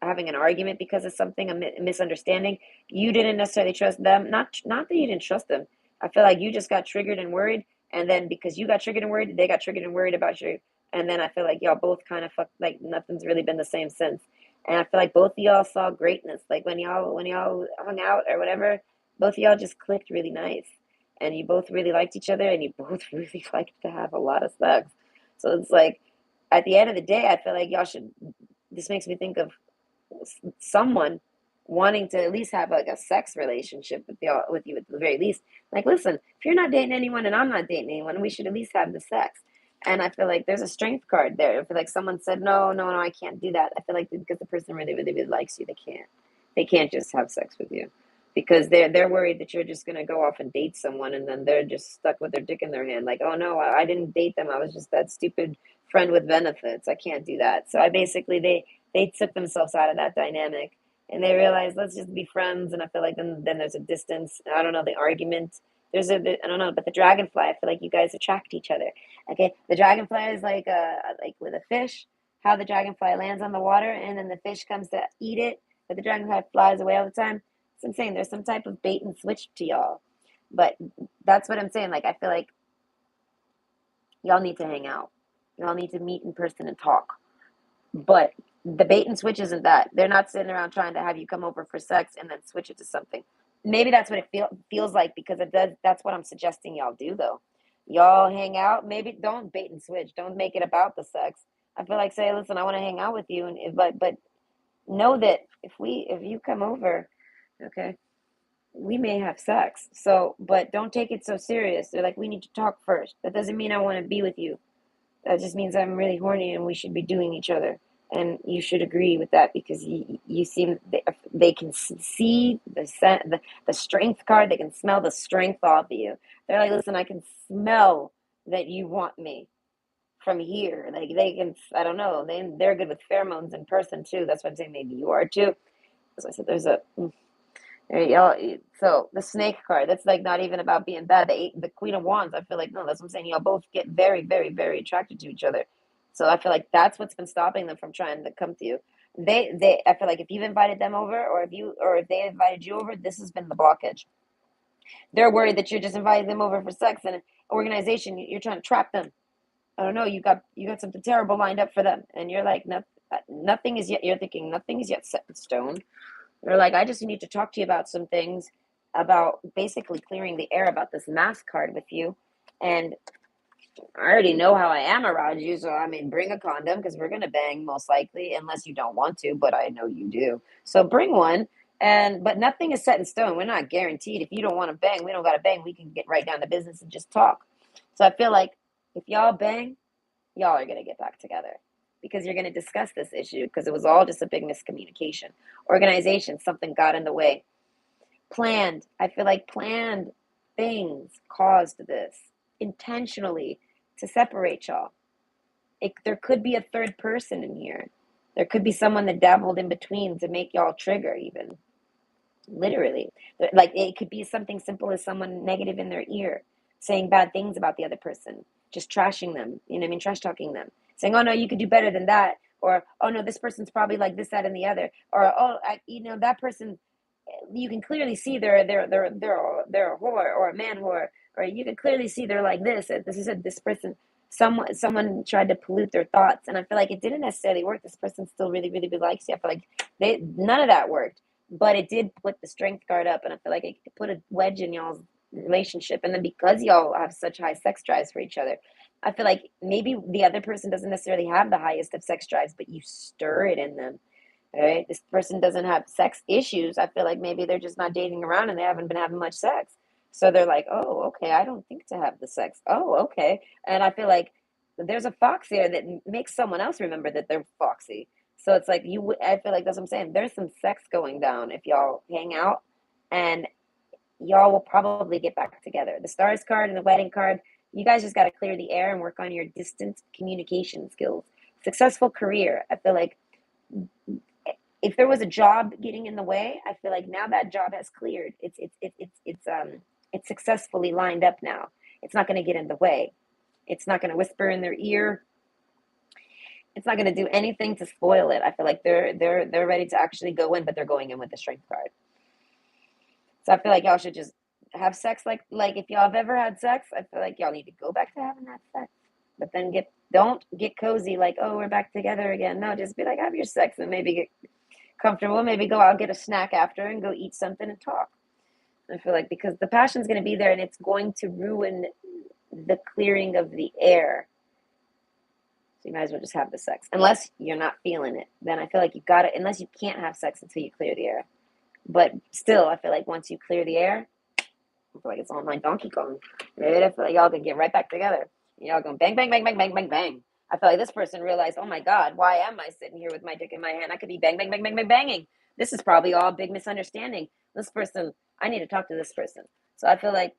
having an argument because of something, a misunderstanding. You didn't necessarily trust them. Not that you didn't trust them. I feel like you just got triggered and worried, and then because you got triggered and worried, they got triggered and worried about you. And then I feel like y'all both kind of fucked. Like nothing's really been the same since. And I feel like both of y'all saw greatness. Like when y'all hung out or whatever, both of y'all just clicked really nice, and you both really liked each other, and you both really liked to have a lot of sex. So it's like at the end of the day, I feel like y'all should. This makes me think of someone wanting to at least have like a sex relationship with you at the very least. Like, listen, if you're not dating anyone and I'm not dating anyone, we should at least have the sex. And I feel like there's a strength card there. I feel like someone said, no, no, no, I can't do that. I feel like because the person really, really, really likes you, they can't. They can't just have sex with you because they're worried that you're just gonna go off and date someone and then they're just stuck with their dick in their hand. Like, oh no, I didn't date them. I was just that stupid friend with benefits. I can't do that. So I basically they took themselves out of that dynamic and they realized let's just be friends. And I feel like then there's a distance. I don't know the argument. I don't know, but the dragonfly. I feel like you guys attract each other. Okay, the dragonfly is like with a fish. How the dragonfly lands on the water and then the fish comes to eat it, but the dragonfly flies away all the time. So I'm saying there's some type of bait and switch to y'all, but that's what I'm saying. Like I feel like y'all need to hang out. Y'all need to meet in person and talk. But the bait and switch isn't that. They're not sitting around trying to have you come over for sex and then switch it to something. Maybe that's what it feels like because it does. That's what I'm suggesting y'all do though. Y'all hang out. Maybe don't bait and switch. Don't make it about the sex. I feel like say, listen, I want to hang out with you, and but know that if you come over, okay, we may have sex. So, but don't take it so serious. They're like, we need to talk first. That doesn't mean I want to be with you. That just means I'm really horny and we should be doing each other. and you should agree with that because you seem they can see the strength card. They can smell the strength off of you. They're like, listen, I can smell that you want me from here. Like they can, I don't know, they're good with pheromones in person too. That's what I'm saying. Maybe you are too. So I said, there's a there you go. So the snake card, that's like not even about being bad. The Queen of Wands, I feel like no, that's what I'm saying. Y'all both get very, very, very attracted to each other. So I feel like that's what's been stopping them from trying to come to you. I feel like if you've invited them over, or if they invited you over, this has been the blockage. They're worried that you're just inviting them over for sex and organization. You're trying to trap them. I don't know. You got something terrible lined up for them, and you're like, nothing is yet. You're thinking nothing is yet set in stone. They're like, I just need to talk to you about some things, about basically clearing the air about this mask card with you. And I already know how I am around you, so I mean, bring a condom because we're gonna bang most likely, unless you don't want to, but I know you do. So bring one. But nothing is set in stone. We're not guaranteed. If you don't want to bang, we don't gotta bang. We can get right down to business and just talk. So I feel like if y'all bang, y'all are gonna get back together because you're gonna discuss this issue because it was all just a big miscommunication. Organization, something got in the way. Planned, I feel like planned things caused this intentionally to separate y'all. There could be a third person in here. There could be someone that dabbled in between to make y'all trigger, even literally. Like it could be something simple as someone negative in their ear, saying bad things about the other person, just trashing them. You know what I mean? Trash talking them, saying, "Oh no, you could do better than that," or "Oh no, this person's probably like this, that, and the other," or "Oh, that person." You can clearly see they're a whore or a man whore, or you can clearly see they're like this. This is this person. Someone tried to pollute their thoughts, and I feel like it didn't necessarily work. This person still really, really, really likes you. I feel like none of that worked, but it did put the strength guard up, and I feel like it put a wedge in y'all's relationship. And then because y'all have such high sex drives for each other, I feel like maybe the other person doesn't necessarily have the highest of sex drives, but you stir it in them. Right? This person doesn't have sex issues. I feel like maybe they're just not dating around and they haven't been having much sex. So they're like, oh, okay, I don't think to have the sex. Oh, okay. And I feel like there's a fox here that makes someone else remember that they're foxy. So it's like I feel like that's what I'm saying. There's some sex going down if y'all hang out, and y'all will probably get back together. The stars card and the wedding card, you guys just got to clear the air and work on your distance communication skills. Successful career. I feel like if there was a job getting in the way, I feel like now that job has cleared. It's successfully lined up now. It's not going to get in the way. It's not going to whisper in their ear. It's not going to do anything to spoil it. I feel like they're ready to actually go in, but they're going in with the strength card. So I feel like y'all should just have sex like if y'all have ever had sex. I feel like y'all need to go back to having that sex, but then don't get cozy like, oh, we're back together again. No, just be like, have your sex and maybe get comfortable, maybe go out, get a snack after, and go eat something and talk. I feel like because the passion's going to be there and it's going to ruin the clearing of the air. So you might as well just have the sex. Unless you're not feeling it, then I feel like you got it, unless you can't have sex until you clear the air. But still, I feel like once you clear the air, I feel like it's on like Donkey Kong. Right? I feel like y'all can get right back together. Y'all going bang, bang, bang, bang, bang, bang, bang. I feel like this person realized, oh my God, why am I sitting here with my dick in my hand? I could be bang, bang, bang, bang, bang, banging. This is probably all a big misunderstanding. This person, I need to talk to this person. So I feel like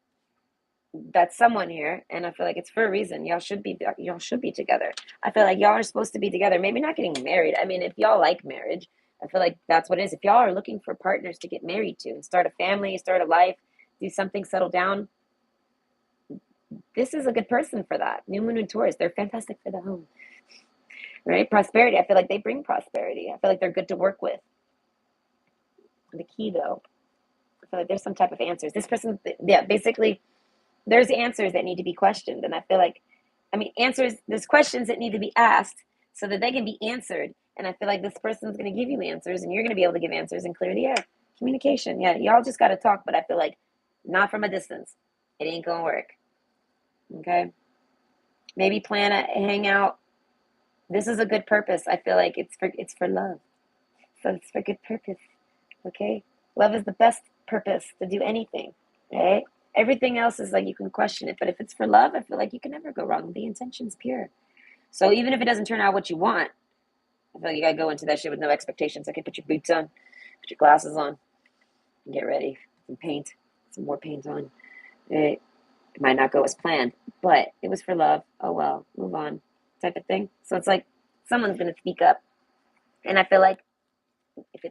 that's someone here, and I feel like it's for a reason. Y'all should be together. I feel like y'all are supposed to be together. Maybe not getting married. I mean, if y'all like marriage, I feel like that's what it is. If y'all are looking for partners to get married to and start a family, start a life, do something, settle down, this is a good person for that. New Moon and Taurus, they're fantastic for the home, right? Prosperity, I feel like they bring prosperity. I feel like they're good to work with. The key, though, I feel like there's some type of answers. This person, yeah, basically, there's answers that need to be questioned. And I feel like, there's questions that need to be asked so that they can be answered. And I feel like this person's going to give you answers and you're going to be able to give answers and clear the air. Communication. Yeah, y'all just got to talk, but I feel like not from a distance. It ain't going to work. Okay? Maybe plan a hangout. This is a good purpose. I feel like it's for love. So it's for good purpose. Okay? Love is the best purpose to do anything. Right? Everything else is like you can question it, but if it's for love, I feel like you can never go wrong. The intention's pure. So even if it doesn't turn out what you want, I feel like you gotta go into that shit with no expectations. Okay, put your boots on, put your glasses on, and get ready. Some paint, some more paint on. It might not go as planned, but it was for love. Oh well, move on, type of thing. So it's like someone's gonna speak up, and I feel like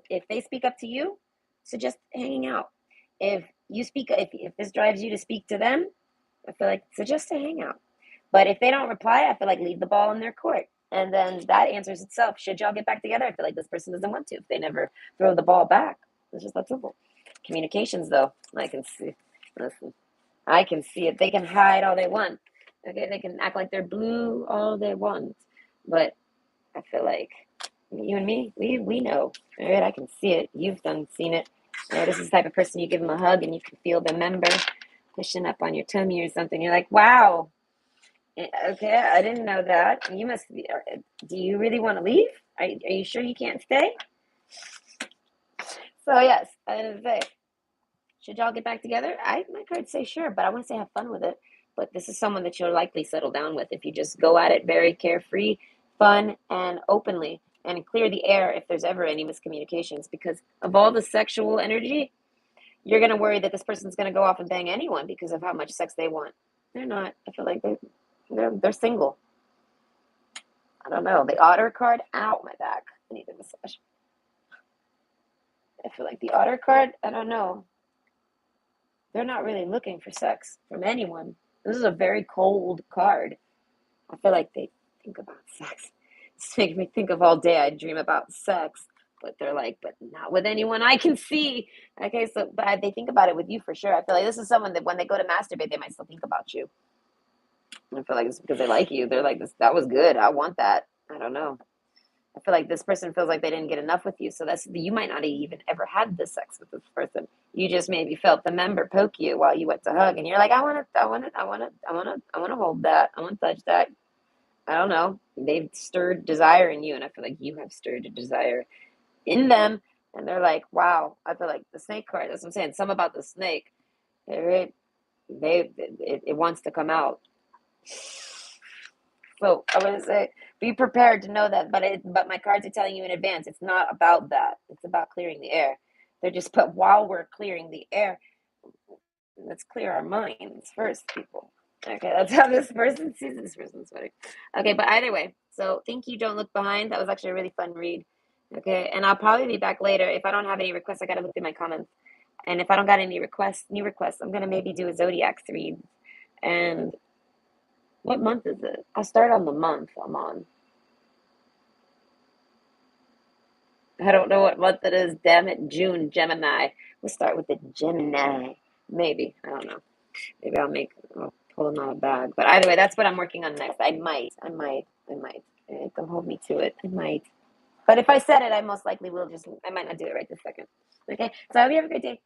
if they speak up to you, suggest hanging out. If you speak, if this drives you to speak to them, I feel like suggest a hangout. But if they don't reply, I feel like leave the ball in their court. And then that answers itself. Should y'all get back together? I feel like this person doesn't want to if they never throw the ball back. It's just that simple. Communications, though, I can see. Listen, I can see it. They can hide all they want. Okay, they can act like they're blue all they want. But I feel like you and me, we know. All right, I can see it. You've done seen it. This is the type of person you give them a hug and you can feel the member pushing up on your tummy or something. You're like, wow. Okay, I didn't know that. You must be. Do you really want to leave? Are you sure you can't stay? So yes, I didn't say. Should y'all get back together? My cards say sure, but I want to say have fun with it. But this is someone that you'll likely settle down with if you just go at it very carefree, fun, and openly, and clear the air if there's ever any miscommunications. Because of all the sexual energy, you're gonna worry that this person's gonna go off and bang anyone because of how much sex they want. They're not. I feel like they're single. I don't know. The otter card, ow, my back. I need a massage. I feel like the otter card, I don't know. They're not really looking for sex from anyone. This is a very cold card. I feel like they think about sex. It's making me think of all day I dream about sex. But they're like, but not with anyone I can see. Okay, so but they think about it with you for sure. I feel like this is someone that when they go to masturbate, they might still think about you. I feel like it's because they like you. They're like, this that was good. I want that. I don't know. I feel like this person feels like they didn't get enough with you. So that's you might not even ever had the sex with this person. You just maybe felt the member poke you while you went to hug, and you're like, I want to hold that. I want to touch that. I don't know. They've stirred desire in you, and I feel like you have stirred a desire in them, and they're like, wow. I feel like the snake card. That's what I'm saying. Some about the snake. Right? It wants to come out. So I would say be prepared to know that, but my cards are telling you in advance. It's not about that. It's about clearing the air. They're just but while we're clearing the air, let's clear our minds first, people. Okay, that's how this person sees this person's sweater. Okay, but either way, so thank you. Don't look behind. That was actually a really fun read. Okay, and I'll probably be back later. If I don't have any requests, I gotta look through my comments. And if I don't got any new requests, I'm gonna maybe do a zodiac read. And what month is it? I'll start on the month I'm on. I don't know what month it is. Damn it, June, Gemini. We'll start with the Gemini. Maybe. I don't know. Maybe I'll pull them out of a bag. But either way, that's what I'm working on next. I might. Don't hold me to it. I might. But if I said it, I most likely will I might not do it right this second. Okay? So I hope you have a great day.